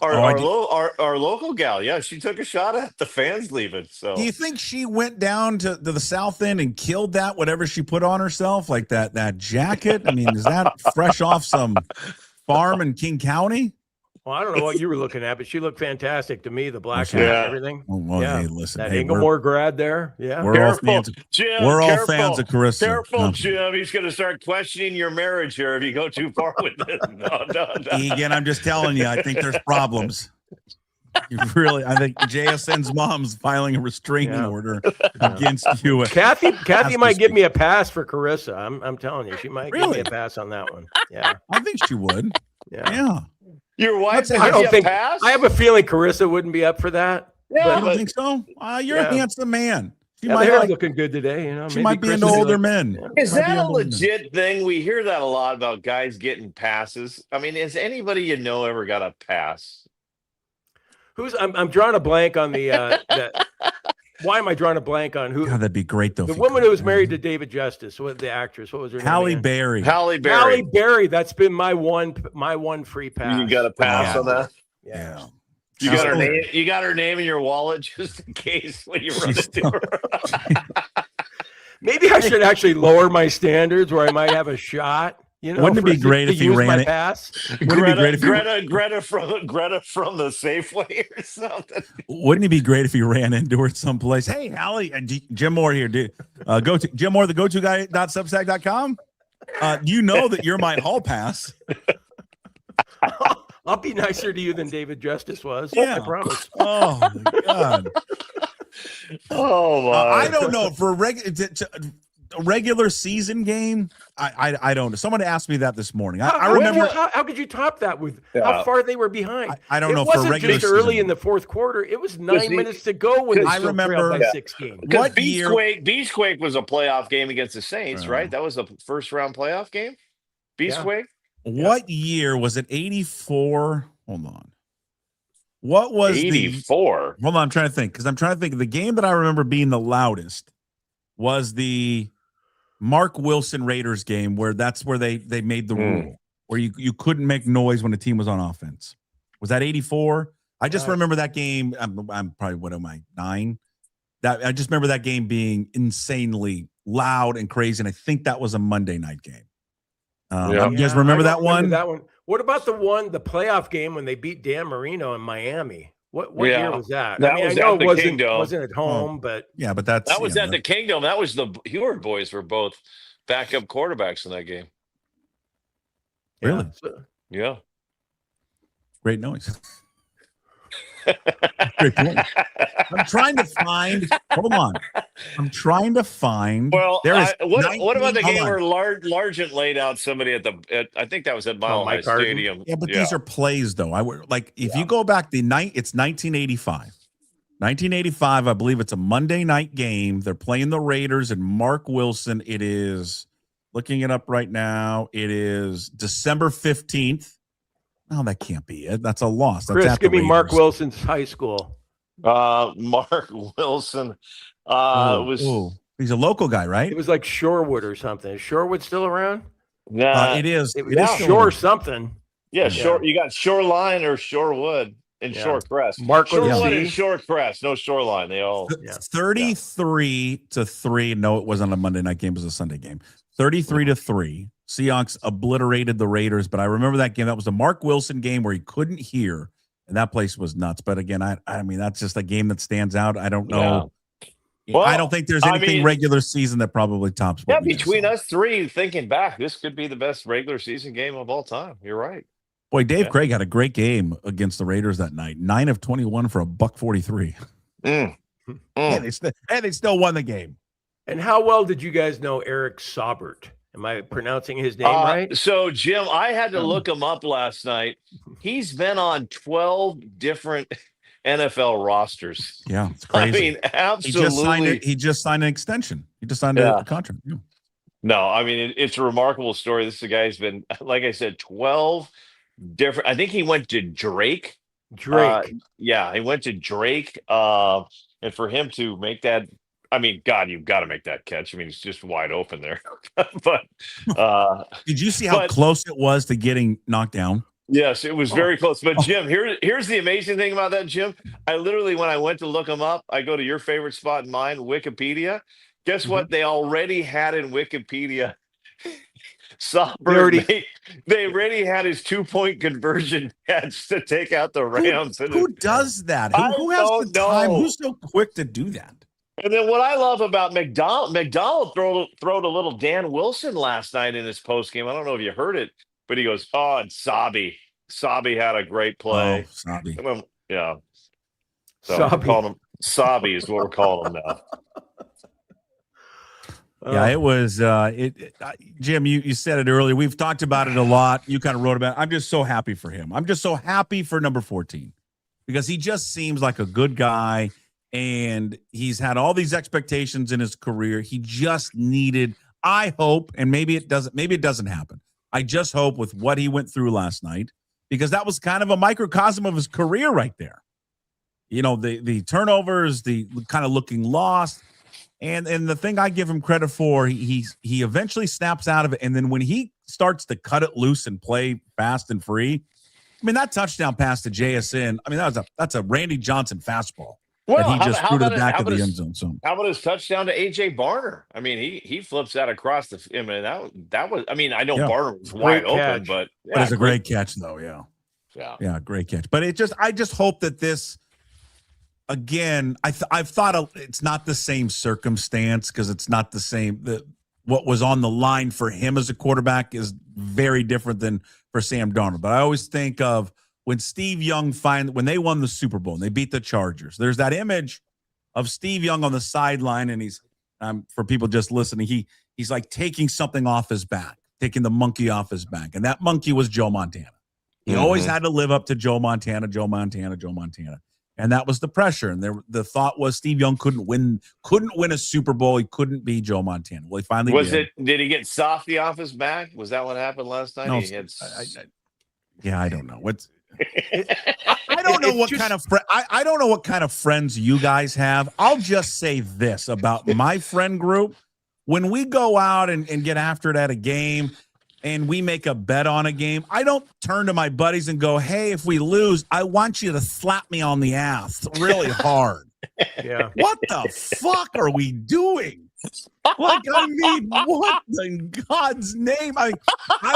Our local gal, yeah, she took a shot at the fans leaving. So, do you think she went down to the South End and killed that whatever she put on herself, like that jacket? I mean, is that fresh off some farm in King County? Well, I don't know what you were looking at, but she looked fantastic to me. The black hat and everything. Well, hey, listen. That Inglemore grad there. Yeah. We're all fans of Carissa. Careful, Jim. He's going to start questioning your marriage here if you go too far with this. No. Egan, I'm just telling you, I think there's problems. I think JSN's mom's filing a restraining order against you. Kathy might give me a pass for Carissa. I'm telling you, she might give me a pass on that one. Yeah. I think she would. Yeah. Your wife? I don't think. I have a feeling Carissa wouldn't be up for that. Yeah, you don't think so? You're a handsome man. She might be looking good today. She might be into older men. Is that a legit thing? We hear that a lot about guys getting passes. I mean, has anybody ever got a pass? I'm drawing a blank on the. Why am I drawing a blank on who? God, that'd be great though. The woman who was married to David Justice, the actress, what was her name? Halle Berry. Halle Berry. That's been my one free pass. You got a pass on that? Yeah. You got her name. You got her name in your wallet just in case when you run into her. Maybe I should actually lower my standards where I might have a shot. Wouldn't it be great if you ran it? Greta from the Safeway or something. Wouldn't it be great if you ran into her someplace? Hey, Hallie, Jim Moore here. Go to Jim Moore, the go-to guy.substack.com. You know that you're my hall pass. I'll be nicer to you than David Justice was. Yeah. I promise. Oh my God. Oh my! I don't know for a regular season game. I don't know. Someone asked me that this morning. I remember. How could you top that with how far they were behind? I don't know. It wasn't for regular just early season. in the fourth quarter. It was 9 minutes to go when they still trailed by 6 games. Because Beastquake was a playoff game against the Saints, right? That was the first round playoff game. Beastquake. What year was it? 84. Hold on. What was 84? Hold on, I'm trying to think because I'm trying to think of the game that I remember being the loudest was the Mark Wilson Raiders game where that's where they made the rule where you couldn't make noise when the team was on offense. Was that 84? I just remember that game. I'm probably, what am I, 9? I just remember that game being insanely loud and crazy, and I think that was a Monday night game. You guys remember that one? That one. What about the playoff game when they beat Dan Marino in Miami? What year was that? That was at the Kingdom. Wasn't at home, but that was at the Kingdom. That was the Heward boys were both backup quarterbacks in that game. Really? Yeah. Great noise. Great point. I'm trying to find. Hold on. I'm trying to find. Well, what about the game where Largent laid out somebody I think that was at Mile High Stadium. Yeah, but these are plays though. If you go back it's 1985. 1985, I believe it's a Monday night game. They're playing the Raiders and Mark Wilson. It is looking it up right now. It is December 15th. No, that can't be it. That's a loss. That's Chris, give me Mark Wilson's high school. Mark Wilson he's a local guy, right? It was like Shorewood or something. Is Shorewood still around? Nah, it is. It is Shore something. Yeah, Shore. You got Shoreline or Shorewood and Shorecrest. Mark Shorewood and Shorecrest. No Shoreline. They all 33-3. No, it wasn't a Monday night game. It was a Sunday game. 33-3. Seahawks obliterated the Raiders, but I remember that game. That was the Mark Wilson game where he couldn't hear, and that place was nuts. But again, I mean, that's just a game that stands out. I don't know. Yeah. Well, I don't think there's anything regular season that probably tops. Between us three, thinking back, this could be the best regular season game of all time. You're right. Boy, Dave Craig had a great game against the Raiders that night. 9 of 21 for $143. And they still won the game. And how well did you guys know Eric Saubert? Am I pronouncing his name right? So, Jim, I had to look him up last night. He's been on 12 different NFL rosters. Yeah, it's crazy. I mean, absolutely. He just signed an extension. He just signed a contract. Yeah. No, I mean, it's a remarkable story. This is a guy who's been, like I said, 12 different. I think he went to Drake. He went to Drake. And for him to make that, I mean, God, you've got to make that catch. I mean, it's just wide open there. But did you see how close it was to getting knocked down? Yes, it was very close. But Jim, here's the amazing thing about that, Jim. I literally, when I went to look him up, I go to your favorite spot in mine, Wikipedia. Guess what? They already had in Wikipedia. They already had his 2-point conversion catch to take out the Rams. Who does that? Who has the time? Who's so quick to do that? And then what I love about McDonald throwed a little Dan Wilson last night in his post game. I don't know if you heard it, but he goes, and Sabi had a great play. Oh, Sabi. Yeah. So we're calling him Sabi is what we're calling him now. Yeah, it was Jim, you said it earlier. We've talked about it a lot. You kind of wrote about it. I'm just so happy for him. I'm just so happy for number 14 because he just seems like a good guy. And he's had all these expectations in his career. He just needed, I hope, and maybe it doesn't happen. I just hope with what he went through last night, because that was kind of a microcosm of his career right there. You know, the turnovers, the kind of looking lost. And the thing I give him credit for, he eventually snaps out of it. And then when he starts to cut it loose and play fast and free, I mean, that touchdown pass to JSN, I mean, that's a Randy Johnson fastball. Well, he just threw to the back of the end zone. So how about his touchdown to AJ Barner? I mean, he flips that across the. I mean, that was. I mean, I know Barner was wide open, but it's a great catch, though. Yeah, great catch. But I just hope that this. Again, I've thought it's not the same circumstance because it's not the same. What was on the line for him as a quarterback is very different than for Sam Darnold. But I always think of when Steve Young when they won the Super Bowl and they beat the Chargers. There's that image of Steve Young on the sideline, and he's for people just listening, he's like taking something off his back, taking the monkey off his back, and that monkey was Joe Montana. He always had to live up to Joe Montana, and that was the pressure. And the thought was Steve Young couldn't win a Super Bowl. He couldn't be Joe Montana. Well, he finally did. Did he get Softy off his back? Was that what happened last night? No, I don't know. I don't know what kind of I don't know what kind of friends you guys have. I'll just say this about my friend group. When we go out and get after it at a game and we make a bet on a game, I don't turn to my buddies and go, hey, if we lose, I want you to slap me on the ass really hard. Yeah. What the fuck are we doing? Like, I mean, what in God's name? I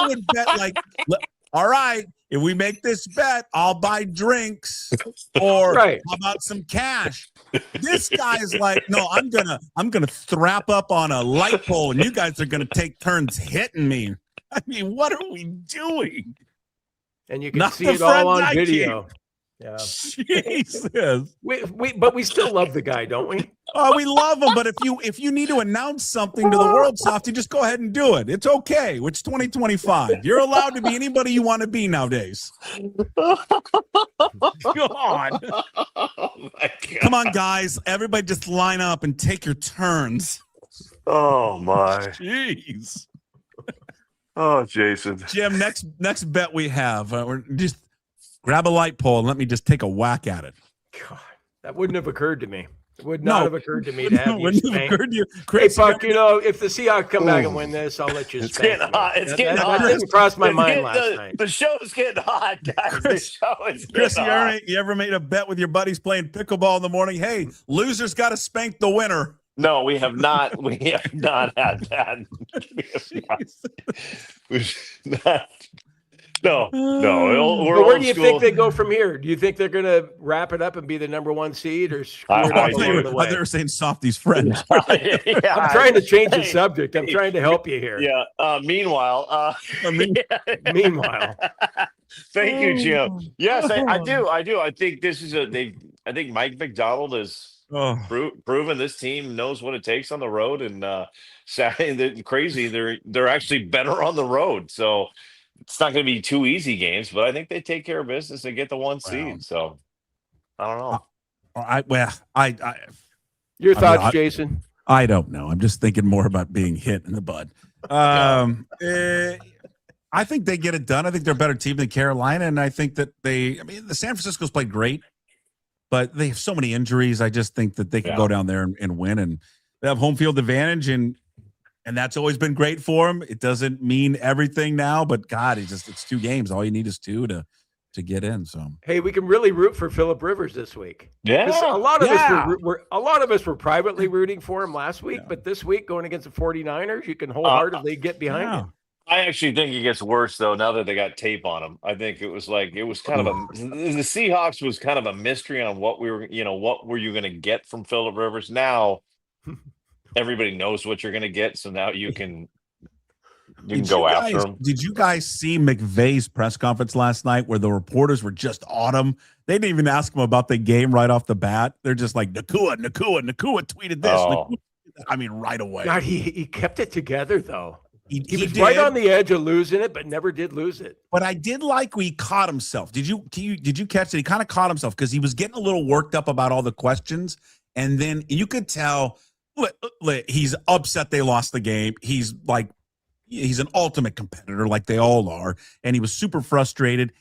would bet, like, all right, if we make this bet, I'll buy drinks, or how about some cash? This guy is like, no, I'm gonna strap up on a light pole, and you guys are gonna take turns hitting me. I mean, what are we doing? And you can see it all on video. Yeah. Jesus. But we still love the guy, don't we? Oh, we love him. But if you need to announce something to the world, Softy, just go ahead and do it. It's okay. It's 2025. You're allowed to be anybody you want to be nowadays. God. Oh come on, guys. Everybody just line up and take your turns. Oh, my. Jeez. Oh, Jason. Jim, next bet we have. We're just grab a light pole and let me just take a whack at it. God, that wouldn't have occurred to me. It would not have occurred to me to have you wouldn't have occurred to you. Chris, hey, Puck, if the Seahawks come back and win this, I'll let you It's spank getting hot. It's getting hot. That didn't cross my mind last night. The show's getting hot, guys. Chris, you ever made a bet with your buddies playing pickleball in the morning? Hey, loser's got to spank the winner. No, we have not. We have not had that. No. Where do you think they go from here? Do you think they're going to wrap it up and be the number one seed, or screw it up along the way? They were saying Softy's friend. I'm trying to change the subject. I'm trying to help you here. Yeah. Meanwhile. Meanwhile. Thank you, Jim. Yes, I do. I think this is I think Mike McDonald has proven this team knows what it takes on the road, and crazy. They're actually better on the road. So it's not going to be 2 easy games, but I think they take care of business and get the 1 seed. So I don't know. Your thoughts, Jason? I don't know. I'm just thinking more about being hit in the bud. I think they get it done. I think they're a better team than Carolina, and I think that the San Francisco's played great, but they have so many injuries. I just think that they can go down there and win, and they have home field advantage, and that's always been great for them. It doesn't mean everything now, but God, it's 2 games. All you need is 2 to get in. So hey, we can really root for Phillip Rivers this week. Yeah, a lot of us were privately rooting for him last week, but this week going against the 49ers, you can wholeheartedly get behind him. I actually think it gets worse though now that they got tape on him. I think it was kind of the Seahawks was kind of a mystery on what were you going to get from Phillip Rivers. Now everybody knows what you're going to get, so now you can go after him. Did you guys see McVay's press conference last night where the reporters were just on him? They didn't even ask him about the game right off the bat. They're just like, Nakua tweeted this. Oh. I mean, right away. God, he kept it together though. He was did. right on the edge of losing it, but never did lose it. But I did like he caught himself. Did you catch it? He kind of caught himself because he was getting a little worked up about all the questions, and then you could tell he's upset they lost the game. He's an ultimate competitor, like they all are, and he was super frustrated.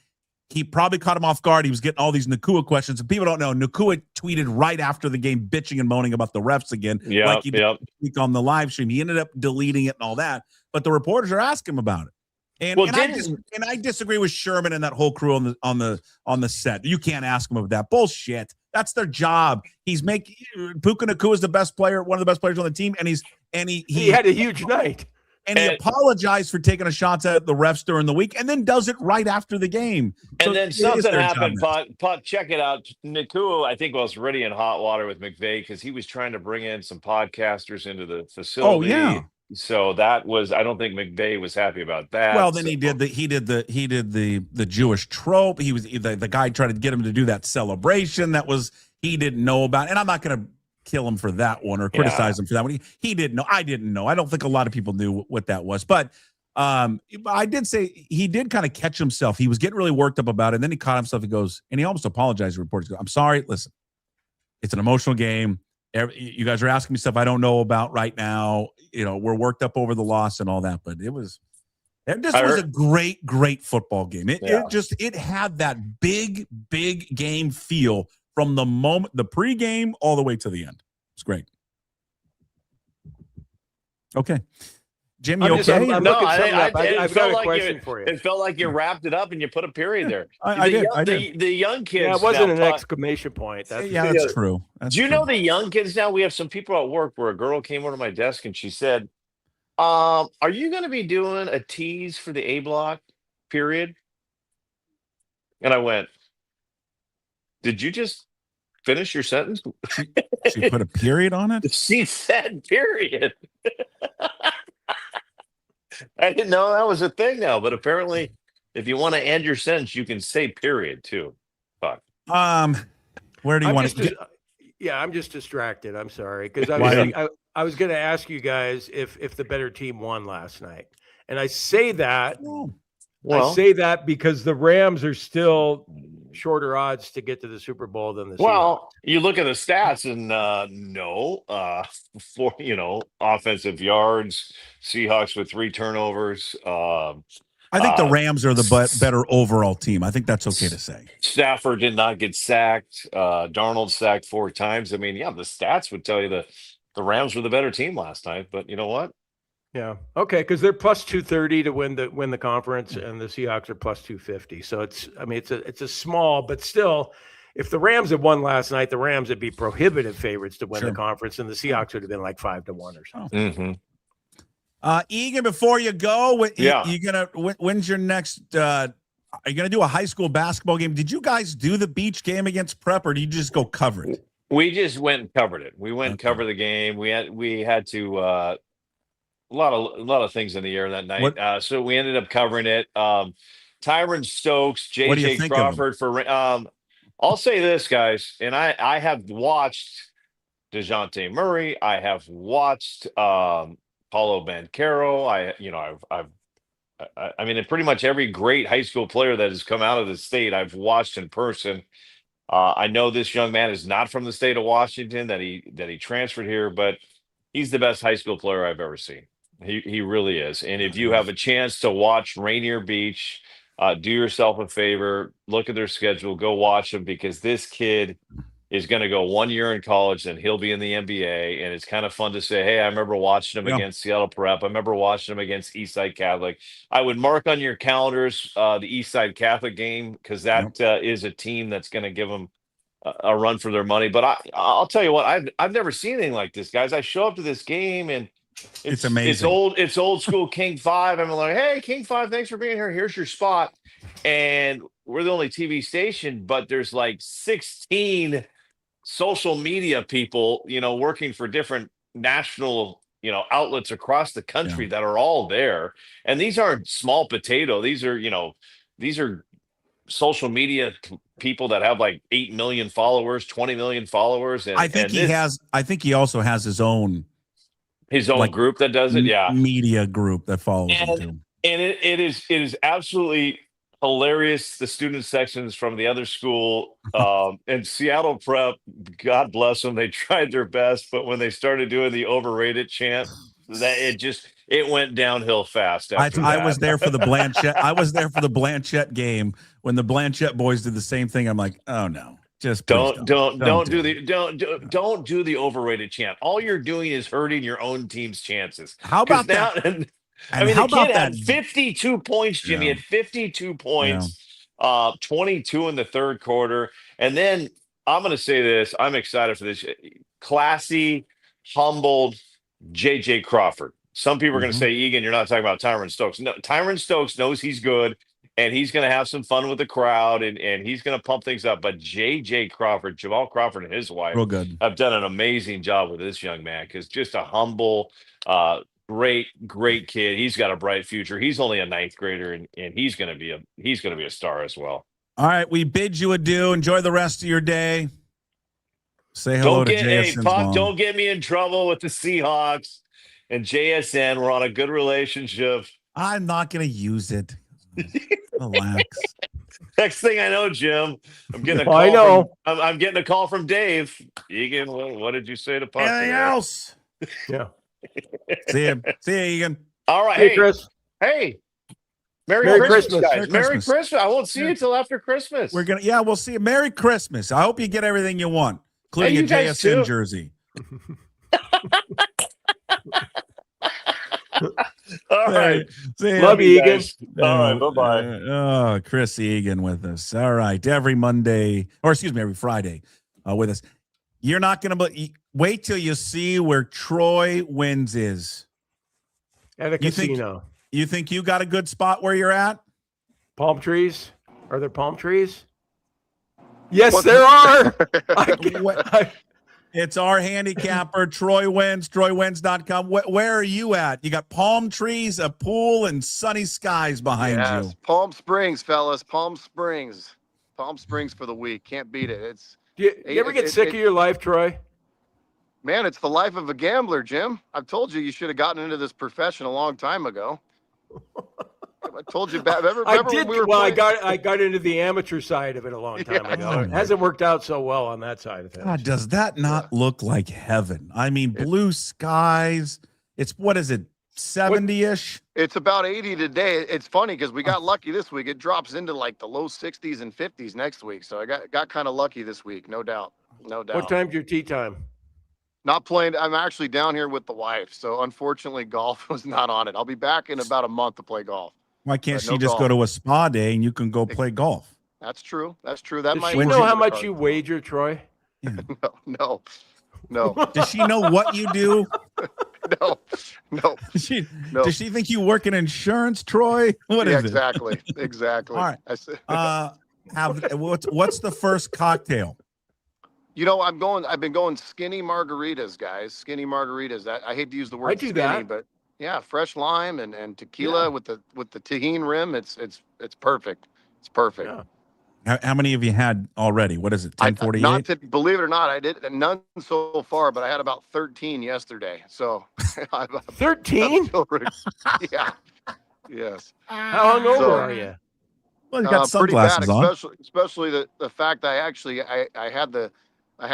He probably caught him off guard. He was getting all these Nakua questions, and people don't know. Nakua tweeted right after the game, bitching and moaning about the refs again, like he did week on the live stream. He ended up deleting it and all that, but the reporters are asking him about it. And I disagree with Sherman and that whole crew on the set. You can't ask them of that bullshit. That's their job. Puka Nakua is the best player, one of the best players on the team, and he had a huge night. And he apologized for taking a shot at the refs during the week and then does it right after the game. And then something happened, Puck, check it out. Nakua, I think, was already in hot water with McVay because he was trying to bring in some podcasters into the facility. Oh, yeah. So that was, I don't think McVay was happy about that. Well, then he did the Jewish trope. He was the guy tried to get him to do that celebration that was he didn't know about. And I'm not going to kill him for that one or criticize him for that one. He didn't know. I didn't know. I don't think a lot of people knew what that was. But I did say he did kind of catch himself. He was getting really worked up about it. And then he caught himself. He goes, and he almost apologized to reporters. I'm sorry. Listen, it's an emotional game. You guys are asking me stuff I don't know about right now. We're worked up over the loss and all that, but it was a great football game. It had that big game feel from the moment, the pregame all the way to the end. It's great. Okay. Jim, you okay? I've got a question for you. It felt like you wrapped it up and you put a period there. I did. The young kids. Yeah, it wasn't an exclamation point. That's true. Do you know the young kids now? We have some people at work where a girl came over to my desk and she said, are you going to be doing a tease for the A block period? And I went, did you just finish your sentence? She put a period on it? She said period. I didn't know that was a thing now, but apparently if you want to end your sentence, you can say period too. Fuck. Where do you want to Yeah, I'm just distracted. I'm sorry. Because I was going to ask you guys if the better team won last night. And I say that because the Rams are still shorter odds to get to the Super Bowl than the Seahawks. You look at the stats and for offensive yards, Seahawks with 3 turnovers. I think the Rams are the better overall team. I think that's okay to say. Stafford did not get sacked. Darnold sacked 4 times. I mean, the stats would tell you the Rams were the better team last night. But you know what? Yeah. Okay. Because they're plus 230 to win the conference, and the Seahawks are plus 250. So it's a small, but still, if the Rams had won last night, the Rams would be prohibitive favorites to win the conference, and the Seahawks would have been like 5-1 or something. Mm-hmm. Egan, before you go, when's your next? Are you gonna do a high school basketball game? Did you guys do the beach game against Prep, or did you just go cover it? We just went and covered it. We went and covered the game. We had to a lot of things in the air that night. So we ended up covering it. Tyron Stokes, JJ Crawford for. I'll say this, guys, and I have watched DeJounte Murray. I have watched Paulo Banchero. I mean, pretty much every great high school player that has come out of the state, I've watched in person. I know this young man is not from the state of Washington, that he transferred here, but he's the best high school player I've ever seen. He really is. And if you have a chance to watch Rainier Beach, do yourself a favor, look at their schedule, go watch them, because this kid is going to go 1 year in college and he'll be in the NBA. And it's kind of fun to say, hey, I remember watching him against Seattle Prep. I remember watching him against Eastside Catholic. I would mark on your calendars the Eastside Catholic game, because that is a team that's going to give them a run for their money. But I'll tell you what, I've never seen anything like this, guys. I show up to this game and it's amazing. It's old school King 5. I'm like, hey, King 5, thanks for being here. Here's your spot. And we're the only TV station, but there's like 16 social media people, working for different national, outlets across the country that are all there. And these aren't small potato. These are social media people that have like 8 million followers, 20 million followers. And I think he also has his own group that does it. Yeah. Media group that follows him too. And it is absolutely hilarious. The student sections from the other school, and Seattle Prep, God bless them, they tried their best, but when they started doing the overrated chant, it went downhill fast. I was there for the Blanchette. I was there for the Blanchette game when the Blanchette boys did the same thing. I'm like, oh no, just don't do the overrated chant. All you're doing is hurting your own team's chances. How about that? I mean, the kid had 52 points, Jimmy. Had 52 points, 22 in the third quarter. And then I'm going to say this. I'm excited for this. Classy, humbled JJ Crawford. Some people are going to say, Egan, you're not talking about Tyron Stokes. No, Tyron Stokes knows he's good, and he's going to have some fun with the crowd, and he's going to pump things up. But JJ Crawford, Jamal Crawford and his wife have done an amazing job with this young man, because just a humble, Great kid. He's got a bright future. He's only a ninth grader, and he's gonna be a star as well. All right, we bid you adieu. Enjoy the rest of your day. Say hello to JSN's mom. Don't get me in trouble with the Seahawks and JSN. We're on a good relationship. I'm not going to use it. Relax. Next thing I know, Jim, I'm getting a call. I know. I'm getting a call from Dave Egan. What did you say to Puck? Anything else? Yeah. See you, Egan. All right, Hey, Chris. Hey. Merry Christmas, guys. Merry Christmas. I won't see you until after Christmas. We'll see you. Merry Christmas. I hope you get everything you want, including a JSN jersey. All right. Love you, Egan. All right. Bye-bye. Chris Egan with us. All right. Every Friday with us. You're not going to wait till you see where Troy Wins is. At a casino. You think you got a good spot where you're at? Palm trees? Are there palm trees? Yes, there are. It's our handicapper, Troy Wins, TroyWins.com. Where are you at? You got palm trees, a pool, and sunny skies behind you. Palm Springs, fellas. Palm Springs. Palm Springs for the week. Can't beat it. Do you ever get sick of your life, Troy? Man, it's the life of a gambler, Jim. I've told you should have gotten into this profession a long time ago. I told you. I got into the amateur side of it a long time ago. It hasn't worked out so well on that side of things. God, does that not look like heaven? I mean, blue skies. It's, what is it, 70-ish? It's about 80 today. It's funny because we got lucky this week. It drops into like the low 60s and 50s next week. So I got kind of lucky this week, no doubt. No doubt. What time's your tea time? Not playing. I'm actually down here with the wife. So unfortunately, golf was not on it. I'll be back in about a month to play golf. Why can't she just go to a spa day and you can go play golf? That's true. That might. Does she know how much you wager, Troy? Yeah. No. Does she know what you do? No. Does she think you work in insurance, Troy? What is exactly. it? Exactly. All right. What's the first cocktail? I've been going skinny margaritas, guys. Skinny margaritas. I hate to use the word skinny, but yeah, fresh lime and tequila with the tahini rim. It's perfect. It's perfect. Yeah. How many have you had already? What is it? 1048? Believe it or not, I did none so far, but I had about 13 yesterday. So 13? Yeah. Yes. How hungover are you? Well, you got sunglasses pretty bad, on. Especially the fact I had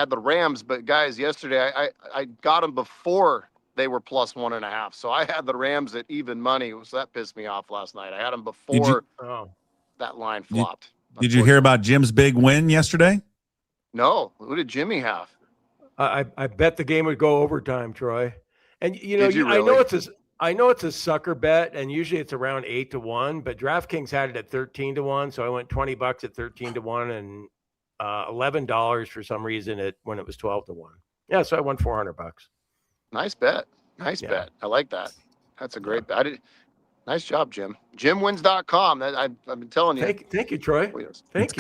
the Rams, but guys, yesterday I got them before they were plus 1.5. So I had the Rams at even money. So that pissed me off last night. I had them before that line flopped. Did you hear about Jim's big win yesterday? No. Who did Jimmy have? I bet the game would go overtime, Troy. And really? I know it's a sucker bet, and usually it's around 8-1, but DraftKings had it at 13-1, so I went $20 at 13-1 and $11 for some reason when it was 12-1. Yeah, so I won $400. Nice bet. Bet. I like that. That's a great bet. Nice job, Jim. JimWins.com. I've been telling you. Thank you, Troy. It's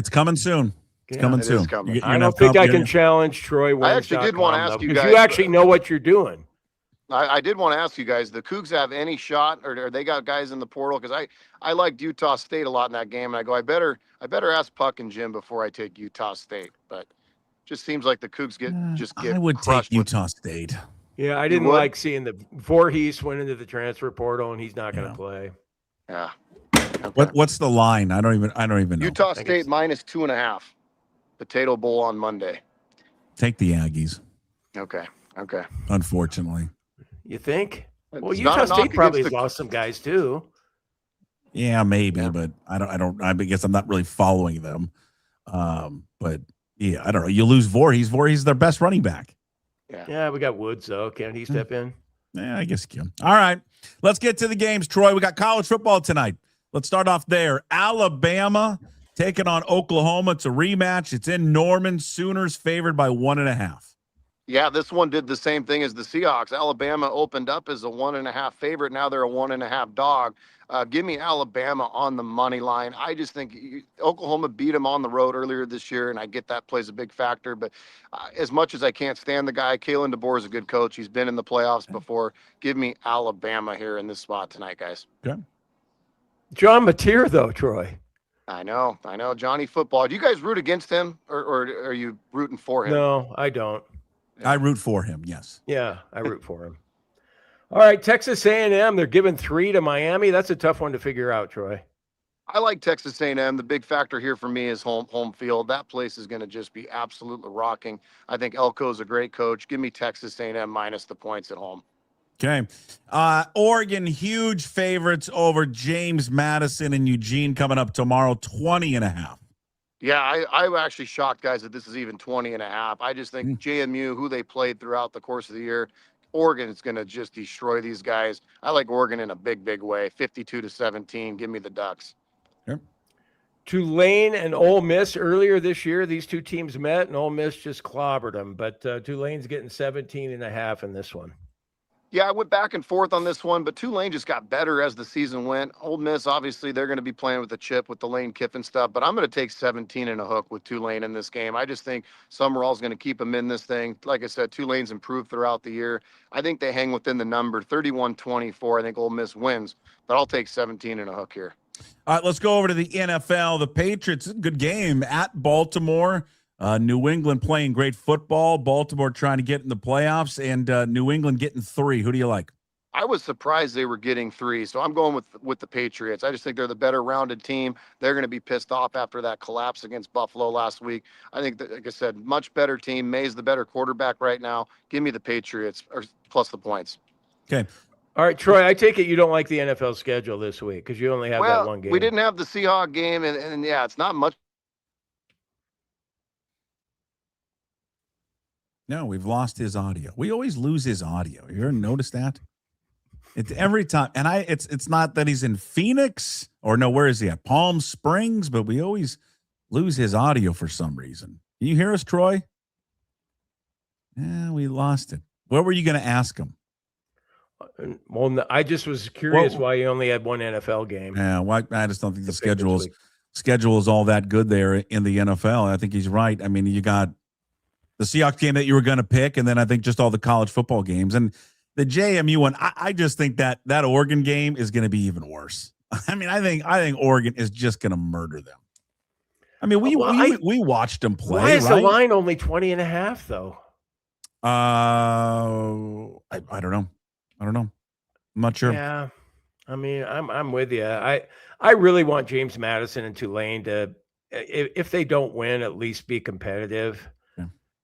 coming soon. It's coming soon. I don't think I can challenge Troy. I actually did want to ask you guys. You actually know what you're doing. I did want to ask you guys, the Cougs have any shot, or they got guys in the portal? Because I liked Utah State a lot in that game, and I go, I better ask Puck and Jim before I take Utah State. But just seems like the Cougs get I would take Utah State. Yeah, I didn't like seeing the Voorhees went into the transfer portal, and he's not going to play. Yeah. Okay. What's the line? I don't even know. Utah State minus 2.5. Potato Bowl on Monday. Take the Aggies. Okay. Unfortunately. You think? Well, Utah State probably has lost some guys too. Yeah, maybe, but I guess I'm not really following them. But yeah, I don't know. You lose Voorhees. Voorhees is their best running back. Yeah, we got Woods though. Can he step in? Yeah, I guess he can. All right, let's get to the games, Troy. We got college football tonight. Let's start off there. Alabama taking on Oklahoma. It's a rematch. It's in Norman. Sooners favored by 1.5. Yeah, this one did the same thing as the Seahawks. Alabama opened up as a 1.5 favorite. Now they're a 1.5 dog. Give me Alabama on the money line. I just think Oklahoma beat them on the road earlier this year, and I get that plays a big factor. But as much as I can't stand the guy, Kalen DeBoer is a good coach. He's been in the playoffs before. Give me Alabama here in this spot tonight, guys. Okay. John Mateer, though, Troy. I know. Johnny Football. Do you guys root against him, or are you rooting for him? No, I don't. I root for him, yes. Yeah, I root for him. All right, Texas A&M, they're giving 3 to Miami. That's a tough one to figure out, Troy. I like Texas A&M. The big factor here for me is home field. That place is going to just be absolutely rocking. I think Elko's a great coach. Give me Texas A&M minus the points at home. Okay. Oregon, huge favorites over James Madison and Eugene coming up tomorrow, 20.5. Yeah, I'm actually shocked, guys, that this is even 20.5. I just think JMU, who they played throughout the course of the year, Oregon is going to just destroy these guys. I like Oregon in a big, big way. 52-17. Give me the Ducks. Yep. Tulane and Ole Miss earlier this year, these two teams met, and Ole Miss just clobbered them. But Tulane's getting 17.5 in this one. Yeah, I went back and forth on this one, but Tulane just got better as the season went. Ole Miss, obviously, they're going to be playing with the chip with the Lane Kiffin stuff, but I'm going to take 17 and a hook with Tulane in this game. I just think Summerall's going to keep them in this thing. Like I said, Tulane's improved throughout the year. I think they hang within the number, 31-24. I think Ole Miss wins, but I'll take 17 and a hook here. All right, let's go over to the NFL. The Patriots, good game at Baltimore. New England playing great football. Baltimore trying to get in the playoffs, and New England getting 3. Who do you like? I was surprised they were getting 3, so I'm going with the Patriots. I just think they're the better rounded team. They're going to be pissed off after that collapse against Buffalo last week. I think that, like I said, much better team. May's the better quarterback right now. Give me the Patriots or plus the points. Okay. All right, Troy, I take it you don't like the NFL schedule this week because you only have that one game. We didn't have the Seahawks game, and yeah, it's not much. No, we've lost his audio. We always lose his audio. You ever noticed that? It's every time. And it's not that he's in Phoenix or no, where is he at? Palm Springs, but we always lose his audio for some reason. Can you hear us, Troy? Yeah, we lost it. What were you going to ask him? Well, I just was curious why you only had one NFL game. Yeah, I just don't think the schedule is all that good there in the NFL. I think he's right. I mean, you got the Seahawks game that you were going to pick, and then I think just all the college football games. And the JMU one, I just think that Oregon game is going to be even worse. I mean, I think Oregon is just going to murder them. I mean, we watched them play. Why is the line only 20.5 though? I don't know. I'm not sure. Yeah, I mean, I'm with you. I really want James Madison and Tulane to, if they don't win, at least be competitive.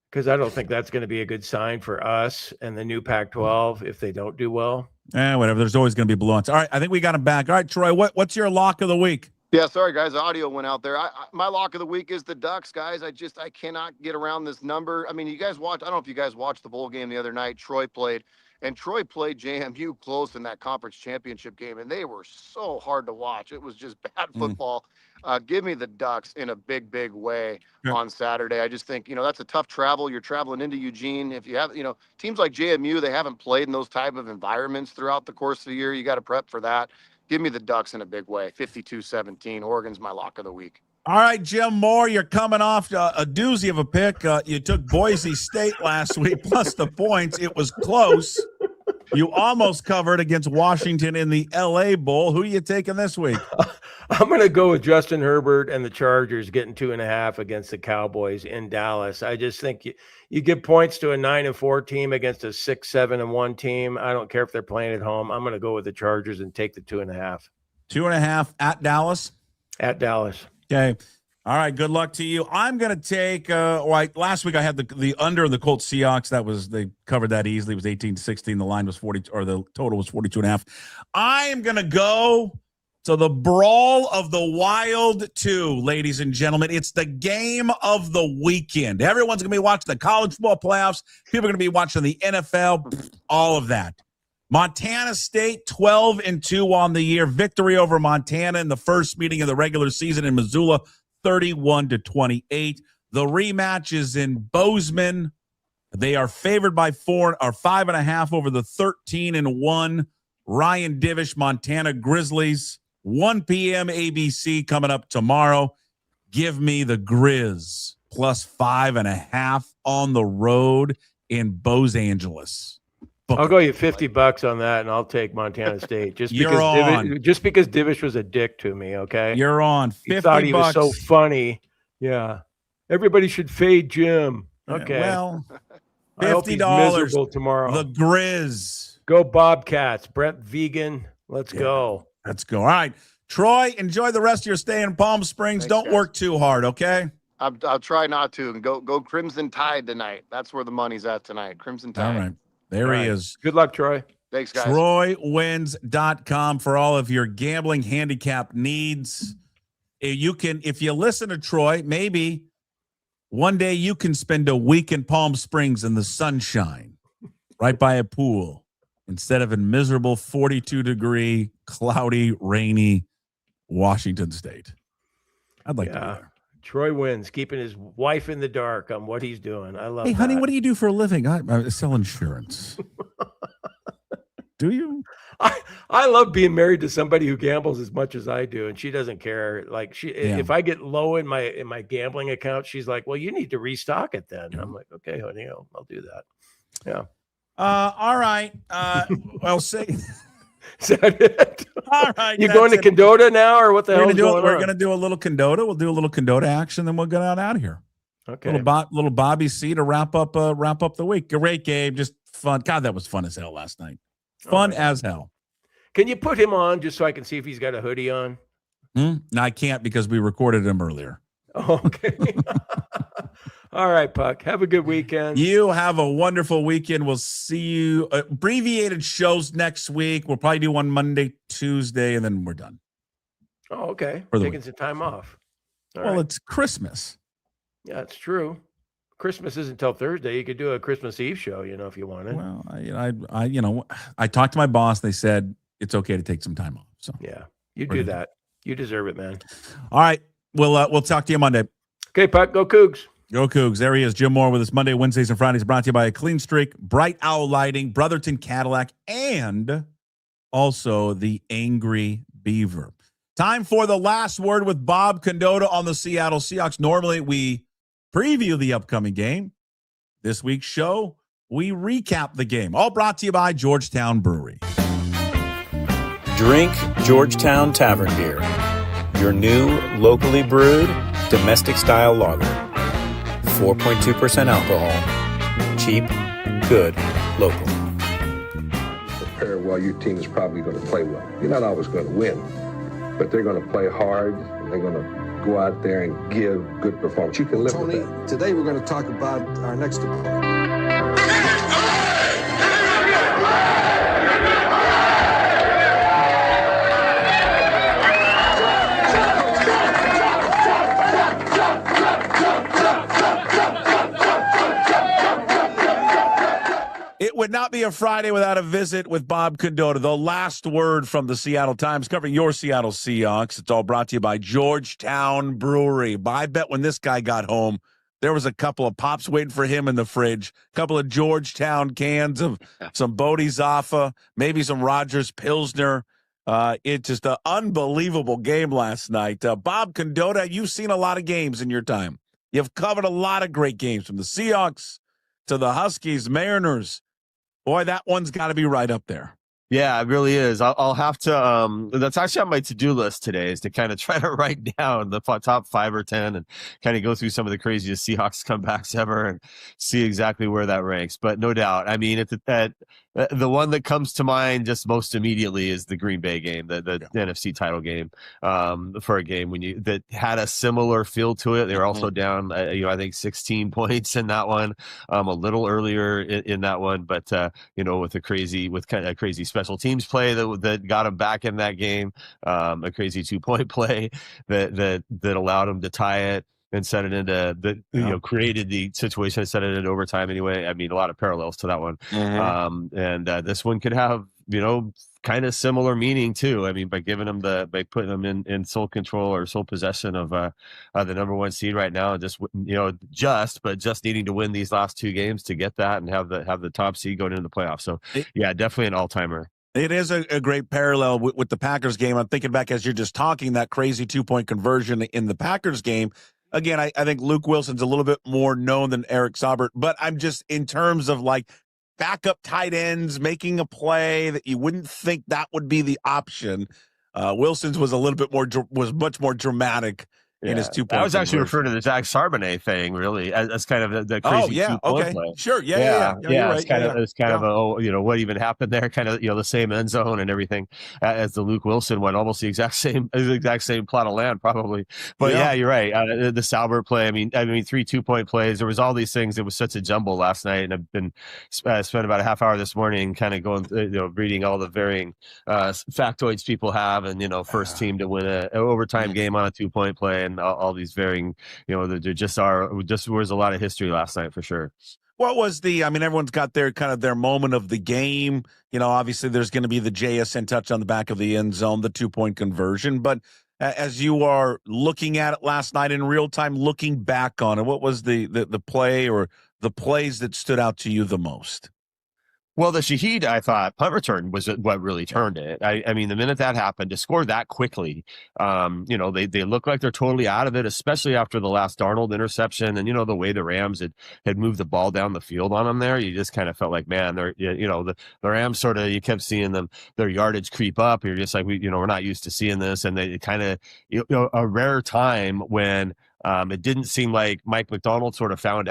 Because I don't think that's going to be a good sign for us and the new Pac-12 if they don't do well. Whatever. There's always going to be blowouts. All right, I think we got him back. All right, Troy, what's your lock of the week? Yeah, sorry, guys. The audio went out there. My lock of the week is the Ducks, guys. I cannot get around this number. I mean, you guys watched – I don't know if you guys watched the bowl game the other night. Troy played JMU close in that conference championship game, and they were so hard to watch. It was just bad football. Give me the Ducks in a big, big way on Saturday. I just think, that's a tough travel. You're traveling into Eugene. If you have, teams like JMU, they haven't played in those type of environments throughout the course of the year. You got to prep for that. Give me the Ducks in a big way. 52-17. Oregon's my lock of the week. All right, Jim Moore, you're coming off a doozy of a pick. You took Boise State last week, plus the points. It was close. You almost covered against Washington in the L.A. Bowl. Who are you taking this week? I'm going to go with Justin Herbert and the Chargers getting 2.5 against the Cowboys in Dallas. I just think you give points to a 9-4 team against a 6-7-1 team. I don't care if they're playing at home. I'm going to go with the Chargers and take the 2.5. 2.5 at Dallas? At Dallas. Okay. All right. Good luck to you. I'm going to take, last week I had the under of the Colts Seahawks. They covered that easily. It was 18-16. The line was 40, or the total was 42.5. I am going to go to the Brawl of the Wild 2, ladies and gentlemen. It's the game of the weekend. Everyone's going to be watching the college football playoffs. People are going to be watching the NFL, all of that. Montana State 12-2 on the year. Victory over Montana in the first meeting of the regular season in Missoula, 31-28. The rematch is in Bozeman. They are favored by 5.5 over the 13-1 Ryan Divish Montana Grizzlies. 1 p.m. ABC coming up tomorrow. Give me the Grizz plus 5.5 on the road in Los Angeles. I'll go you $50 on that, and I'll take Montana State just You're because Divish was a dick to me. Okay, you're on. $50. He thought he was so funny. Yeah, everybody should fade Jim. Okay, well, $50 miserable tomorrow. The Grizz. Go Bobcats. Brett Vegan. Let's go. Let's go. All right, Troy. Enjoy the rest of your stay in Palm Springs. Thanks, Don't guys. work too hard. Okay. I'll try not to, and go Crimson Tide tonight. That's where the money's at tonight. Crimson Tide. All right. There he is. Good luck, Troy. Thanks, guys. TroyWins.com for all of your gambling handicap needs. If you listen to Troy, maybe one day you can spend a week in Palm Springs in the sunshine, right by a pool, instead of in miserable 42-degree, cloudy, rainy Washington State. I'd like to be there. Troy wins, keeping his wife in the dark on what he's doing. I love Hey, honey, that. what do you do for a living? I sell insurance. Do you? I love being married to somebody who gambles as much as I do, and she doesn't care. Like if I get low in my gambling account, she's like, "Well, you need to restock it then." Yeah. I'm like, "Okay, honey, I'll do that." Yeah. All right. Well, say. Is that it? All right. You going to Condotta now, or what the hell is going on? We're going to do a little Condotta. We'll do a little Condotta action, then we'll get out of here. Okay. Little Bobby C to wrap up the week. Great game, just fun. God, that was fun as hell last night. Fun as hell. Can you put him on just so I can see if he's got a hoodie on? No, I can't because we recorded him earlier. Okay. All right, Puck. Have a good weekend. You have a wonderful weekend. We'll see you. Abbreviated shows next week. We'll probably do one Monday, Tuesday, and then we're done. Oh, okay. For the Taking week. some time off. All well, right. It's Christmas. Yeah, it's true. Christmas isn't until Thursday. You could do a Christmas Eve show, if you wanted. Well, I talked to my boss. They said it's okay to take some time off. So yeah, you do that. You deserve it, man. All right. We'll talk to you Monday. Okay, Puck. Go Cougs. Go Cougs. There he is, Jim Moore with us Monday, Wednesdays, and Fridays, brought to you by Clean Streak, Bright Owl Lighting, Brotherton Cadillac, and also the Angry Beaver. Time for the last word with Bob Condotta on the Seattle Seahawks. Normally, we preview the upcoming game. This week's show, we recap the game. All brought to you by Georgetown Brewery. Drink Georgetown Tavern Beer, your new locally brewed domestic-style lager. 4.2% alcohol. Cheap, good, local. Prepare well, your team is probably going to play well. You're not always going to win, but they're going to play hard, and they're going to go out there and give good performance. You can live with that. Today we're going to talk about our next opponent. It would not be a Friday without a visit with Bob Condotta. The last word from the Seattle Times covering your Seattle Seahawks. It's all brought to you by Georgetown Brewery. But I bet when this guy got home, there was a couple of pops waiting for him in the fridge, a couple of Georgetown cans of some Bodie Zaffa, maybe some Rogers Pilsner. It's just an unbelievable game last night. Bob Condotta, you've seen a lot of games in your time. You've covered a lot of great games from the Seahawks to the Huskies, Mariners. Boy, that one's got to be right up there. Yeah, it really is. I'll have to, that's actually on my to-do list today, is to kind of try to write down the top 5 or 10 and kind of go through some of the craziest Seahawks comebacks ever and see exactly where that ranks. But no doubt, I mean, the one that comes to mind just most immediately is the Green Bay game, the NFC title game, for a game that had a similar feel to it. They were also down, I think 16 points in that one, a little earlier in that one, but with kind of crazy special teams play that got them back in that game, a crazy 2-point play that allowed them to tie it and set it into created the situation and set it into overtime anyway. I mean, a lot of parallels to that one. And this one could have kind of similar meaning too. I mean, by putting them in sole control or sole possession of the number one seed right now, and just needing to win these last two games to get that and have the top seed going into the playoffs. So yeah, definitely an all-timer. It is a great parallel with the Packers game. I'm thinking back as you're just talking, that crazy 2-point conversion in the Packers game. Again, I think Luke Wilson's a little bit more known than Eric Saubert, but I'm just in terms of like backup tight ends making a play that you wouldn't think that would be the option. Wilson's was much more dramatic in his 2-point. I was actually referring to the Zach Charbonnet thing, really, as kind of the crazy. Oh yeah, okay, play. Sure, yeah. It's kind of what even happened there, kind of the same end zone and everything as the Luke Wilson one, almost the exact same plot of land, probably. But yeah, you're right. The Sauber play. I mean, 3 2-point plays. There was all these things. It was such a jumble last night, and I've been spent about a half hour this morning, kind of going, reading all the varying factoids people have, and first team to win an overtime game on a 2-point play. And all these varying, there just was a lot of history last night for sure. What was everyone's got their moment of the game. Obviously there's going to be the JSN touch on the back of the end zone, the 2-point conversion. But as you are looking at it last night in real time, looking back on it, what was the play or the plays that stood out to you the most? Well, the Shaheed, I thought, punt return was what really turned it. I mean, the minute that happened, to score that quickly, they look like they're totally out of it, especially after the last Darnold interception. And, the way the Rams had moved the ball down the field on them there, you just kind of felt like, man, the Rams sort of, you kept seeing their yardage creep up. You're just like, we're not used to seeing this. And they kind of, a rare time when it didn't seem like Mike McDonald sort of found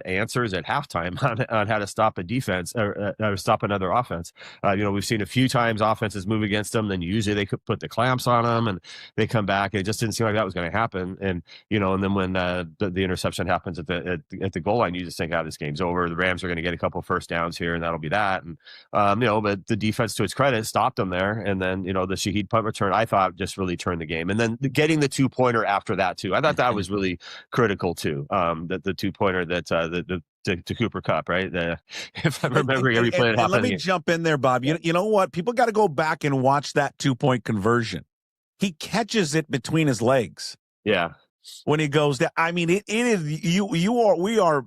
answers at halftime on how to stop a defense or stop another offense. We've seen a few times offenses move against them, then usually they could put the clamps on them and they come back. It just didn't seem like that was going to happen. And then when the interception happens at the goal line, you just think, this game's over. The Rams are going to get a couple first downs here, and that'll be that. And but the defense, to its credit, stopped them there. And then the Shaheed punt return, I thought, just really turned the game. And then getting the 2-pointer after that too, I thought that was really critical too. That the 2-pointer that to Cooper Kupp, right? If I'm remembering every play. And let me jump in there, Bob. You know what? People got to go back and watch that 2-point conversion. He catches it between his legs. Yeah. When he goes down, I mean, it is we are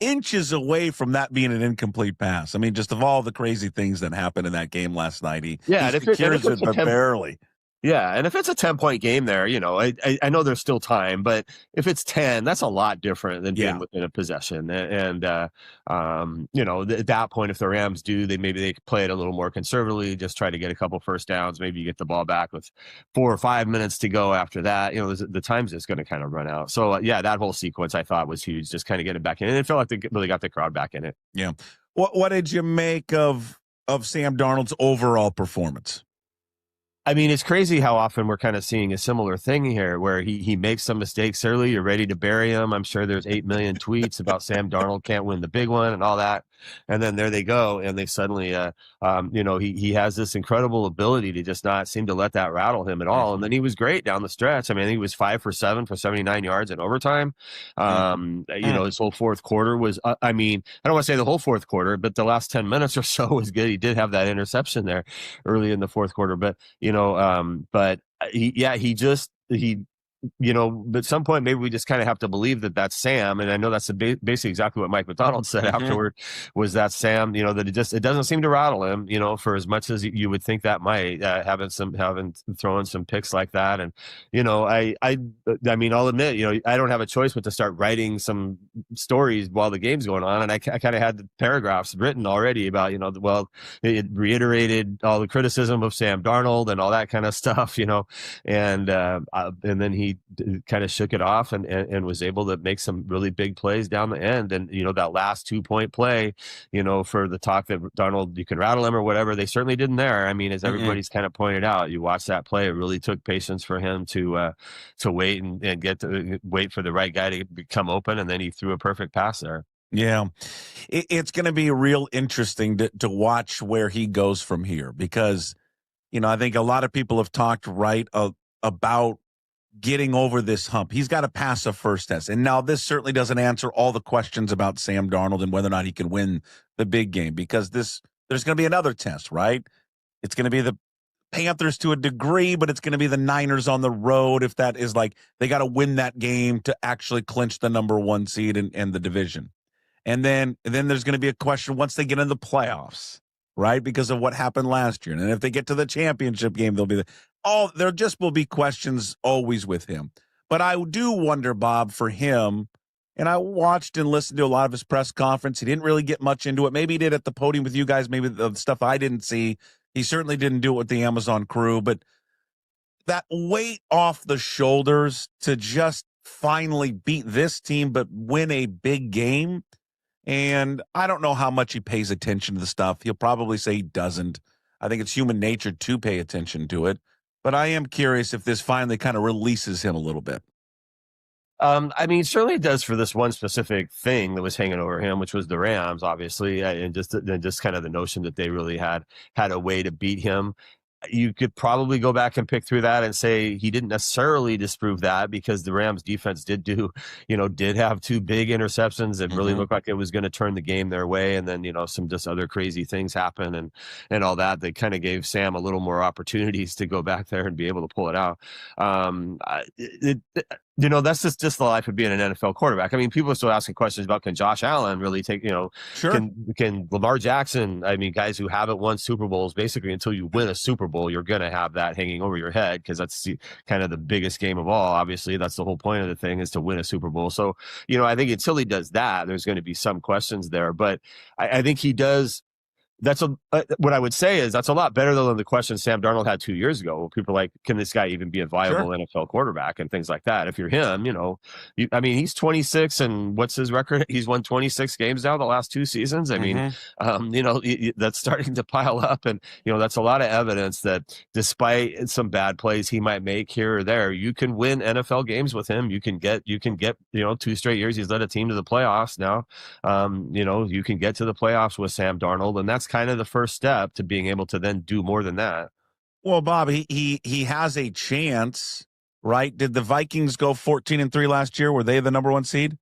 inches away from that being an incomplete pass. I mean, just of all the crazy things that happened in that game last night, he secures it barely. Yeah, and if it's a 10-point game there, I know there's still time, but if it's 10, that's a lot different than being within a possession. And at that point, if the Rams maybe they play it a little more conservatively, just try to get a couple first downs. Maybe you get the ball back with 4 or 5 minutes to go after that. The time's just going to kind of run out. So that whole sequence I thought was huge, just kind of getting back in. And it felt like they really got the crowd back in it. Yeah. What did you make of Sam Darnold's overall performance? I mean, it's crazy how often we're kind of seeing a similar thing here where he makes some mistakes early. You're ready to bury him. I'm sure there's 8 million tweets about Sam Darnold can't win the big one and all that. And then there they go. And they suddenly, he has this incredible ability to just not seem to let that rattle him at all. And then he was great down the stretch. I mean, he was 5 for 7 for 79 yards in overtime. His whole fourth quarter was, I don't want to say the whole fourth quarter, but the last 10 minutes or so was good. He did have that interception there early in the fourth quarter, but at some point, maybe we just kind of have to believe that that's Sam. And I know that's basically exactly what Mike McDonald said afterward, was that Sam, that it doesn't seem to rattle him, for as much as you would think that might, having throwing some picks like that. And, I'll admit, I don't have a choice but to start writing some stories while the game's going on. And I kind of had the paragraphs written already about, it reiterated all the criticism of Sam Darnold and all that kind of stuff, and then he kind of shook it off and was able to make some really big plays down the end. And, that last 2-point play, for the talk that Darnold, you can rattle him or whatever, they certainly didn't there. I mean, as everybody's kind of pointed out, you watch that play, it really took patience for him to wait and wait for the right guy to come open. And then he threw a perfect pass there. Yeah, it's going to be real interesting to watch where he goes from here, because, I think a lot of people have talked about getting over this hump. He's got to pass a first test. And now this certainly doesn't answer all the questions about Sam Darnold and whether or not he can win the big game, because this there's going to be another test, right? It's going to be the Panthers to a degree, but it's going to be the Niners on the road. If that is like, they got to win that game to actually clinch the number 1 seed in the division. And then there's going to be a question once they get in the playoffs, right? Because of what happened last year. And if they get to the championship game, there just will be questions always with him. But I do wonder, Bob, for him, and I watched and listened to a lot of his press conference. He didn't really get much into it. Maybe he did at the podium with you guys, maybe the stuff I didn't see. He certainly didn't do it with the Amazon crew, but that weight off the shoulders to just finally beat this team, but win a big game. And I don't know how much he pays attention to the stuff. He'll probably say he doesn't. I think it's human nature to pay attention to it. But I am curious if this finally kind of releases him a little bit. I mean, certainly it does for this one specific thing that was hanging over him, which was the Rams, obviously, and just kind of the notion that they really had a way to beat him. You could probably go back and pick through that and say he didn't necessarily disprove that, because the Rams defense did have 2 big interceptions that really looked like it was going to turn the game their way. And then, some just other crazy things happen and all that. They kind of gave Sam a little more opportunities to go back there and be able to pull it out. That's just the life of being an NFL quarterback. I mean, people are still asking questions about, can Josh Allen really take, Sure. Can Lamar Jackson, I mean, guys who haven't won Super Bowls, basically until you win a Super Bowl, you're going to have that hanging over your head, because that's kind of the biggest game of all. Obviously, that's the whole point of the thing, is to win a Super Bowl. So, I think until he does that, there's going to be some questions there. But I think he does. That's what I would say is that's a lot better than the question Sam Darnold had 2 years ago, where people are like, can this guy even be a viable NFL quarterback and things like that? If you're him, he's 26, and what's his record? He's won 26 games now the last 2 seasons. I mean, that's starting to pile up, and that's a lot of evidence that despite some bad plays he might make here or there, you can win NFL games with him. You can get 2 straight years he's led a team to the playoffs now. You can get to the playoffs with Sam Darnold, and that's kind of the first step to being able to then do more than that. Well, Bob, he has a chance, right? Did the Vikings go 14-3 last year? Were they the number 1 seed?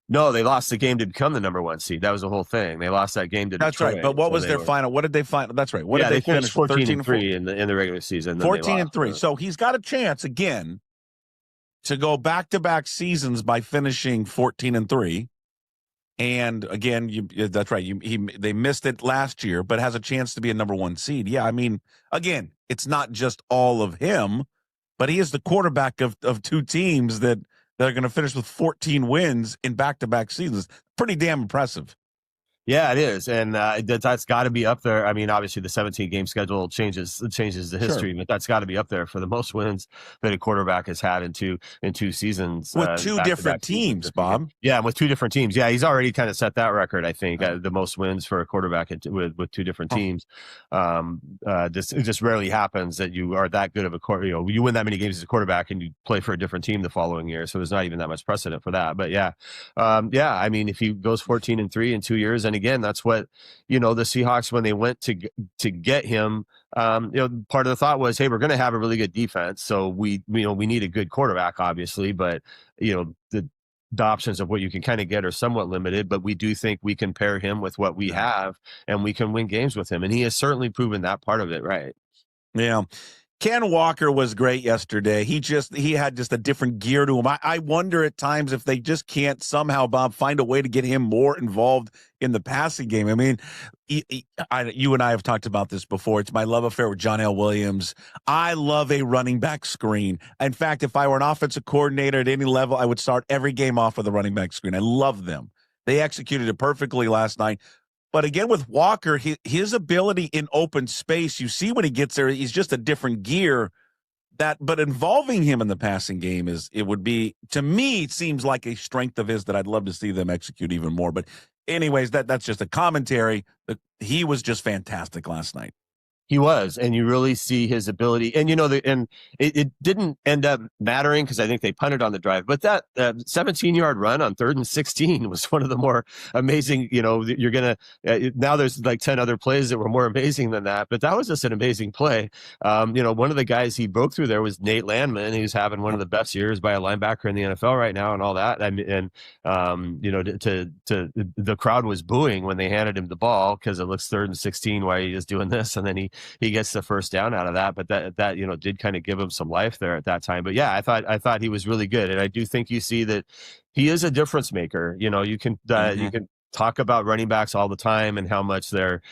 No, they lost the game to become the number 1 seed. That was the whole thing. They lost that game to That's Detroit. Right. But what was their final? What did they final? That's right. What did they finish? 14-3 in the regular season. 14-3. So he's got a chance again to go back-to-back seasons by finishing 14-3. And again, that's right. They missed it last year, but has a chance to be a number 1 seed. Yeah, I mean, again, it's not just all of him, but he is the quarterback of 2 teams that are going to finish with 14 wins in back-to-back seasons. Pretty damn impressive. Yeah, it is, and that's got to be up there. I mean, obviously the 17-game schedule changes the history, but that's got to be up there for the most wins that a quarterback has had in two seasons with 2 different teams, Bob. Yeah, with 2 different teams. Yeah, he's already kind of set that record. I think the most wins for a quarterback with 2 different teams. It just rarely happens that you are that good of a quarterback. You win that many games as a quarterback and you play for a different team the following year. So there's not even that much precedent for that. But yeah. I mean, if he goes 14-3 in 2 years. And again, that's what, the Seahawks, when they went to get him, part of the thought was, hey, we're going to have a really good defense. So we need a good quarterback, obviously, but the options of what you can kind of get are somewhat limited, but we do think we can pair him with what we have and we can win games with him. And he has certainly proven that part of it. Right. Yeah. Ken Walker was great yesterday. He had just a different gear to him. I wonder at times if they just can't somehow, Bob, find a way to get him more involved in the passing game. I mean, you and I have talked about this before. It's my love affair with John L. Williams. I love a running back screen. In fact, if I were an offensive coordinator at any level, I would start every game off with a running back screen. I love them. They executed it perfectly last night. But again, with Walker, his ability in open space, you see when he gets there, he's just a different gear. But involving him in the passing game to me, it seems like a strength of his that I'd love to see them execute even more. But anyways, that's just a commentary. He was just fantastic last night. He was, and you really see his ability. And it didn't end up mattering because I think they punted on the drive. But that 17-yard run on 3rd and 16 was one of the more amazing. You're gonna now there's like 10 other plays that were more amazing than that, but that was just an amazing play. One of the guys he broke through there was Nate Landman, who's having one of the best years by a linebacker in the NFL right now, and all that. The crowd was booing when they handed him the ball because it looks 3rd and 16 while he is doing this, and then he gets the first down out of that. But that did kind of give him some life there at that time. But yeah, I thought he was really good, and I do think you see that he is a difference maker. You can talk about running backs all the time and how much they're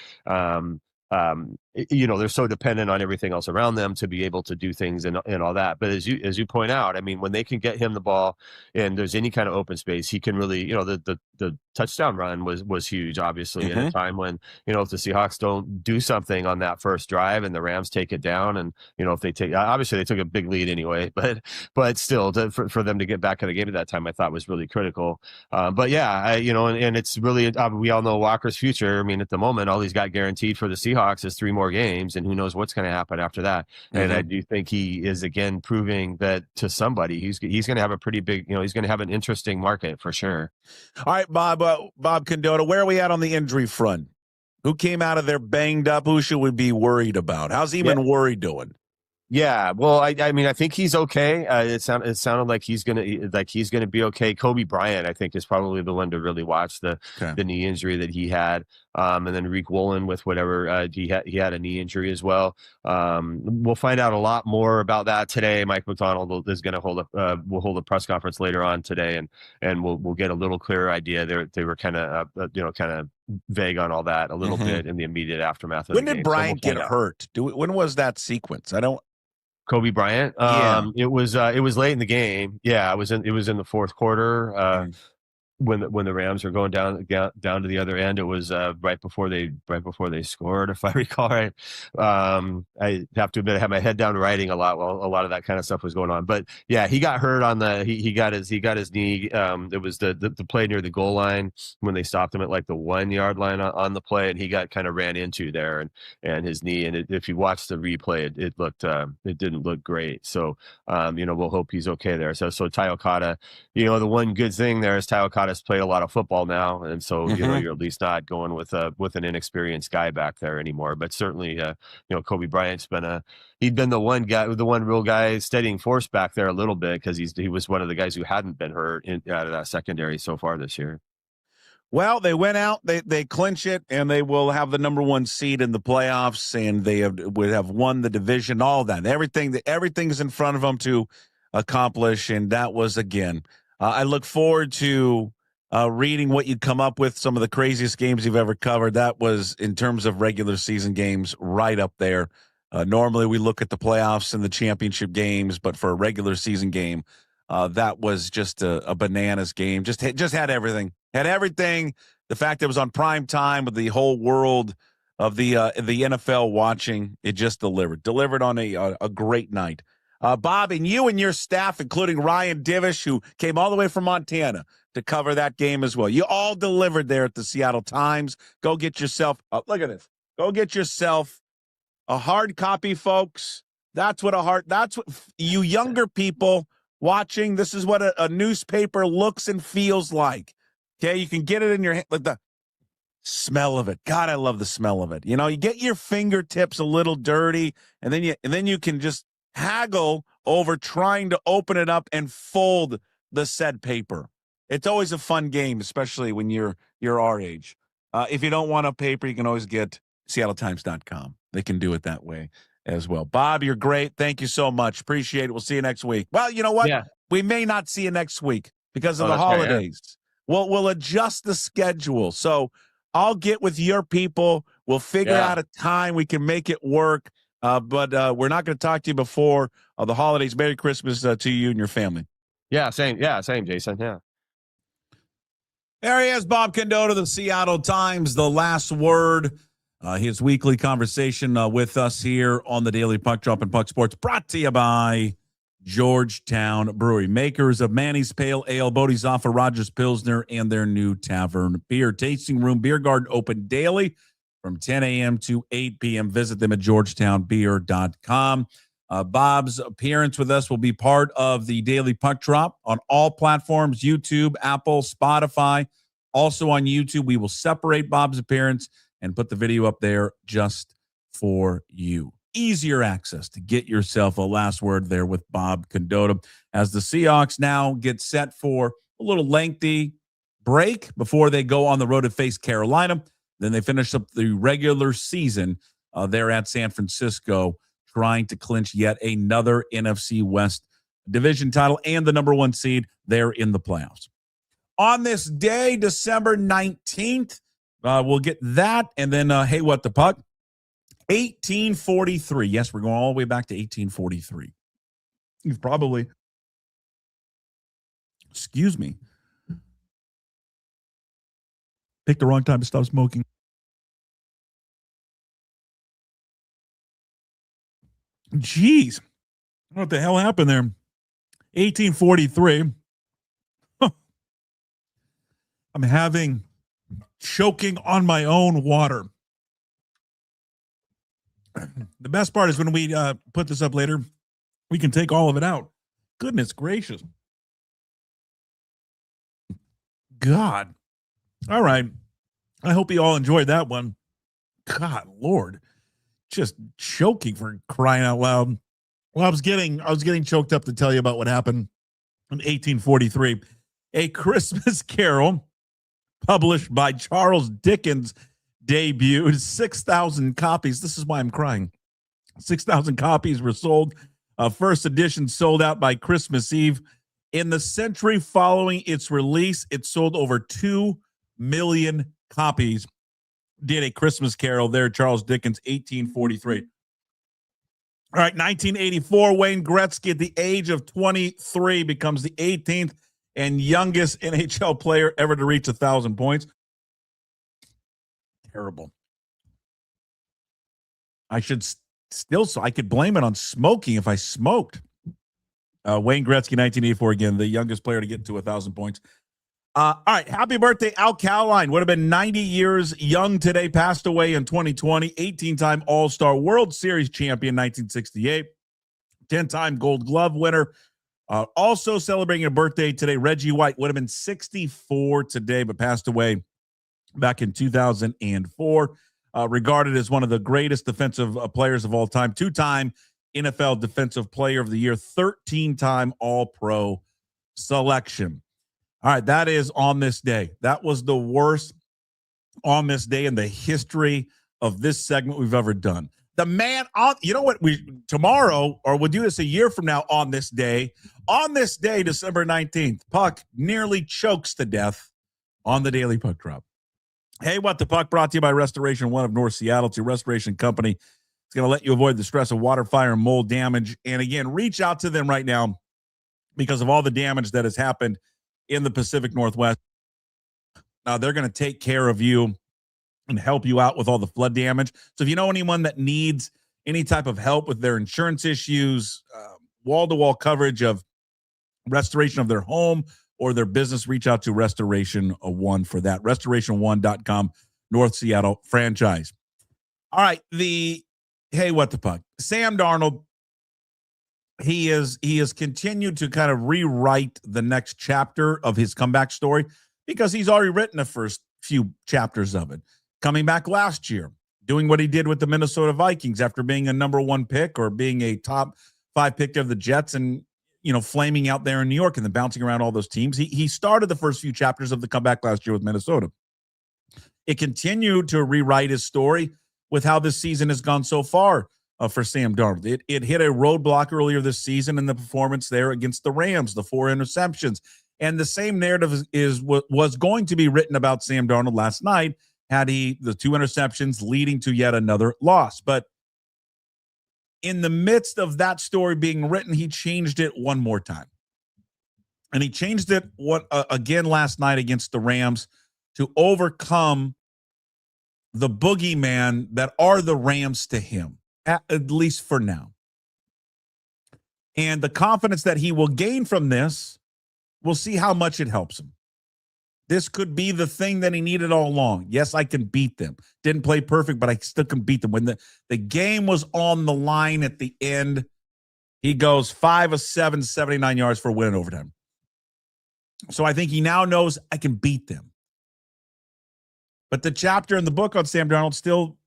they're so dependent on everything else around them to be able to do things and all that. But as you point out, I mean, when they can get him the ball and there's any kind of open space, he can really, the touchdown run was huge, obviously, at a time when, if the Seahawks don't do something on that first drive and the Rams take it down, and, if they take, obviously they took a big lead anyway, but still for them to get back in the game at that time, I thought was really critical. But yeah, and it's really, we all know Walker's future. I mean, at the moment, all he's got guaranteed for the Seahawks is 3 more games, and who knows what's going to happen after that. And I do think he is again proving that to somebody he's going to have a pretty big, he's going to have an interesting market for sure. All right, Bob Condotta, where are we at on the injury front? Who came out of there banged up? Who should we be worried about? How's Eamon Worry doing? Yeah, well, I mean, I think he's okay. It sounded like he's gonna be okay. Kobe Bryant, I think, is probably the one to really watch the knee injury that he had, and then Reek Woolen with whatever he had a knee injury as well. We'll find out a lot more about that today. Mike McDonald is going to hold a press conference later on today, and we'll get a little clearer idea. They were kind of vague on all that a little bit in the immediate aftermath of when the game. Did Bryant get hurt? When was that sequence? Kobe Bryant. It was late in the game. Yeah, it was in the fourth quarter. When the Rams were going down to the other end, it was right before they scored, if I recall right. I have to admit I had my head down writing a lot while a lot of that kind of stuff was going on. But yeah, he got hurt on he got his knee. It was the play near the goal line when they stopped him at like the 1 yard line on the play, and he got kind of ran into there and his knee. And if you watch the replay, it looked it didn't look great. So we'll hope he's okay there. So Ty Okada, the one good thing there is Ty Okada played a lot of football now, and so you're at least not going with an inexperienced guy back there anymore. But certainly Kobe Bryant's been the one real guy steadying force back there a little bit, because he was one of the guys who hadn't been hurt out of that secondary so far this year. Well, they went out, they clinch it, and they will have the number 1 seed in the playoffs, and they would have won the division, all that. Everything's in front of them to accomplish, and that was, again, I look forward to reading what you come up with, some of the craziest games you've ever covered. That was, in terms of regular season games, right up there. Normally we look at the playoffs and the championship games, but for a regular season game, that was just a bananas game. Just had everything. Had everything. The fact that it was on prime time with the whole world of the NFL watching, it just delivered on a great night. Bob, and you and your staff, including Ryan Divish, who came all the way from Montana to cover that game as well. You all delivered there at the Seattle Times. Go get yourself, look at this. Go get yourself a hard copy, folks. That's what you younger people watching, this is what a newspaper looks and feels like. Okay, you can get it in your hand, like the smell of it. God, I love the smell of it. You get your fingertips a little dirty, and then you can just haggle over trying to open it up and fold the said paper. It's always a fun game, especially when you're our age. If you don't want a paper, you can always get SeattleTimes.com. They can do it that way as well. Bob, you're great. Thank you so much. Appreciate it. We'll see you next week. Well, you know what? Yeah. We may not see you next week because of the holidays. Right, yeah. We'll adjust the schedule. So I'll get with your people. We'll figure out a time we can make it work. But we're not going to talk to you before the holidays. Merry Christmas to you and your family. Yeah, same, Jason. Yeah. There he is, Bob Condotta, the Seattle Times, the last word. His weekly conversation with us here on the Daily Puck Drop and Puck Sports, brought to you by Georgetown Brewery, makers of Manny's Pale Ale, Bodie's Offer, Rogers Pilsner, and their new Tavern Beer. Tasting room, beer garden open daily. from 10 a.m. to 8 p.m. Visit them at georgetownbeer.com. Bob's appearance with us will be part of the Daily Puck Drop on all platforms, YouTube, Apple, Spotify. Also on YouTube, we will separate Bob's appearance and put the video up there just for you. Easier access to get yourself a last word there with Bob Condotta as the Seahawks now get set for a little lengthy break before they go on the road to face Carolina. Then they finish up the regular season there at San Francisco, trying to clinch yet another NFC West division title and the number 1 seed there in the playoffs. On this day, December 19th, we'll get that. And then, hey, what the puck? 1843. Yes, we're going all the way back to 1843. You've probably, excuse me, picked the wrong time to stop smoking. Jeez. I don't know what the hell happened there. 1843. I'm having choking on my own water. The best part is when we put this up later, we can take all of it out. Goodness gracious. God. All right. I hope you all enjoyed that one. God, Lord. Just choking for crying out loud. Well, I was getting choked up to tell you about what happened in 1843. A Christmas Carol published by Charles Dickens debuted. 6,000 copies. This is why I'm crying. 6,000 copies were sold. First edition sold out by Christmas Eve. In the century following its release, it sold over 2 million copies. Did A Christmas Carol there, Charles Dickens, 1843. All right, 1984, Wayne Gretzky at the age of 23 becomes the 18th and youngest NHL player ever to reach 1,000 points. Terrible. I should still, so I could blame it on smoking if I smoked. Wayne Gretzky, 1984, again, the youngest player to get to 1,000 points. All right, happy birthday, Al Kaline. Would have been 90 years young today, passed away in 2020. 18-time All-Star World Series champion, 1968. 10-time Gold Glove winner. Also celebrating a birthday today, Reggie White. Would have been 64 today, but passed away back in 2004. Regarded as one of the greatest defensive players of all time. 2-time NFL Defensive Player of the Year. 13-time All-Pro selection. All right, that is on this day. That was the worst on this day in the history of this segment we've ever done. The man on, you know what, tomorrow, or we'll do this a year from now on this day, December 19th, Puck nearly chokes to death on the Daily Puck Drop. Hey, what the puck brought to you by Restoration One of North Seattle. It's your restoration company. It's going to let you avoid the stress of water, fire, and mold damage. And again, reach out to them right now because of all the damage that has happened in the Pacific Northwest. They're going to take care of you and help you out with all the flood damage. So if you know anyone that needs any type of help with their insurance issues, wall-to-wall coverage of restoration of their home or their business, reach out to Restoration One for that. Restoration1.com, North Seattle franchise. All right, hey, what the puck? Sam Darnold, he has continued to kind of rewrite the next chapter of his comeback story because he's already written the first few chapters of it. Coming back last year, doing what he did with the Minnesota Vikings after being a number 1 pick or being a top 5 pick of the Jets and, flaming out there in New York and then bouncing around all those teams. He started the first few chapters of the comeback last year with Minnesota. It continued to rewrite his story with how this season has gone so far for Sam Darnold. It hit a roadblock earlier this season in the performance there against the Rams, the 4 interceptions. And the same narrative was going to be written about Sam Darnold last night had he the 2 interceptions leading to yet another loss. But in the midst of that story being written, he changed it one more time. And he changed it again last night against the Rams to overcome the boogeyman that are the Rams to him, at least for now. And the confidence that he will gain from this, we'll see how much it helps him. This could be the thing that he needed all along. Yes, I can beat them. Didn't play perfect, but I still can beat them. When the game was on the line at the end, he goes 5 of 7, 79 yards for a win in overtime. So I think he now knows I can beat them. But the chapter in the book on Sam Darnold still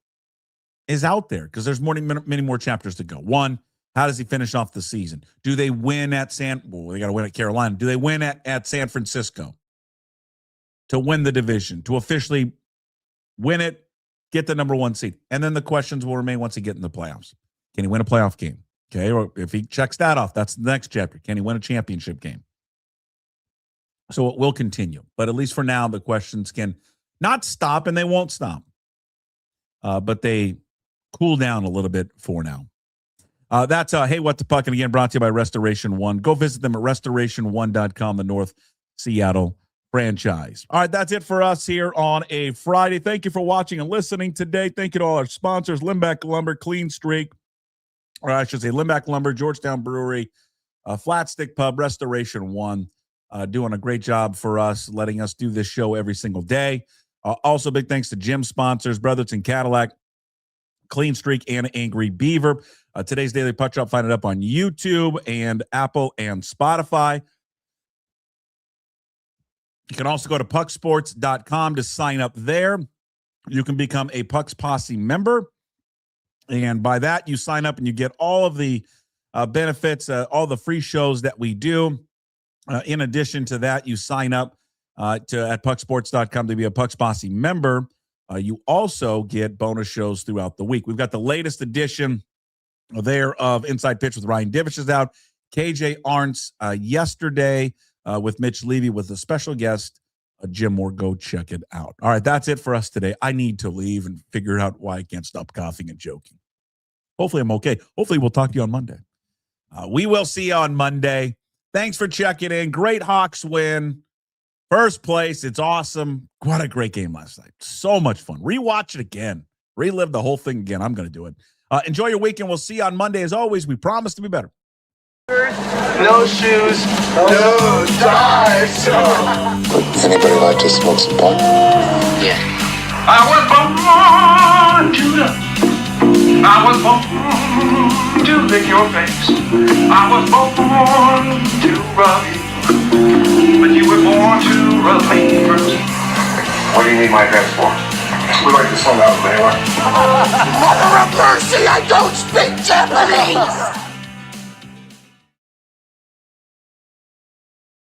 is out there because there's many more chapters to go. One, how does he finish off the season? Do they win at they got to win at Carolina. Do they win at San Francisco to win the division, to officially win it, get the number 1 seed? And then the questions will remain once he gets in the playoffs. Can he win a playoff game? Okay, or if he checks that off, that's the next chapter. Can he win a championship game? So it will continue. But at least for now, the questions can not stop, and they won't stop. But they cool down a little bit for now. That's Hey, What the Puck? And again, brought to you by Restoration One. Go visit them at restoration1.com, the North Seattle franchise. All right, that's it for us here on a Friday. Thank you for watching and listening today. Thank you to all our sponsors, Limbeck Lumber, Clean Streak, or I should say Limbeck Lumber, Georgetown Brewery, Flat Stick Pub, Restoration One, doing a great job for us, letting us do this show every single day. Also, big thanks to gym sponsors, Brotherton Cadillac, Clean Streak, and Angry Beaver. Today's Daily Puck Drop, find it up on YouTube and Apple and Spotify. You can also go to pucksports.com to sign up there. You can become a Puck's Posse member. And by that, you sign up and you get all of the benefits, all the free shows that we do. In addition to that, you sign up at pucksports.com to be a Puck's Posse member. You also get bonus shows throughout the week. We've got the latest edition there of Inside Pitch with Ryan Divish is out. KJ Arntz yesterday with Mitch Levy with a special guest, Jim Moore. Go check it out. All right, that's it for us today. I need to leave and figure out why I can't stop coughing and joking. Hopefully I'm okay. Hopefully we'll talk to you on Monday. We will see you on Monday. Thanks for checking in. Great Hawks win. First place. It's awesome. What a great game last night. So much fun. Rewatch it again. Relive the whole thing again. I'm going to do it. Enjoy your weekend. We'll see you on Monday. As always, we promise to be better. No shoes, no ties. Would anybody like to smoke some pot? Yeah. I was born to lick your face. I was born to rub you, but you were born to rub me first. What do you need my address for? We like to sell out, Mother of mercy, I don't speak Japanese!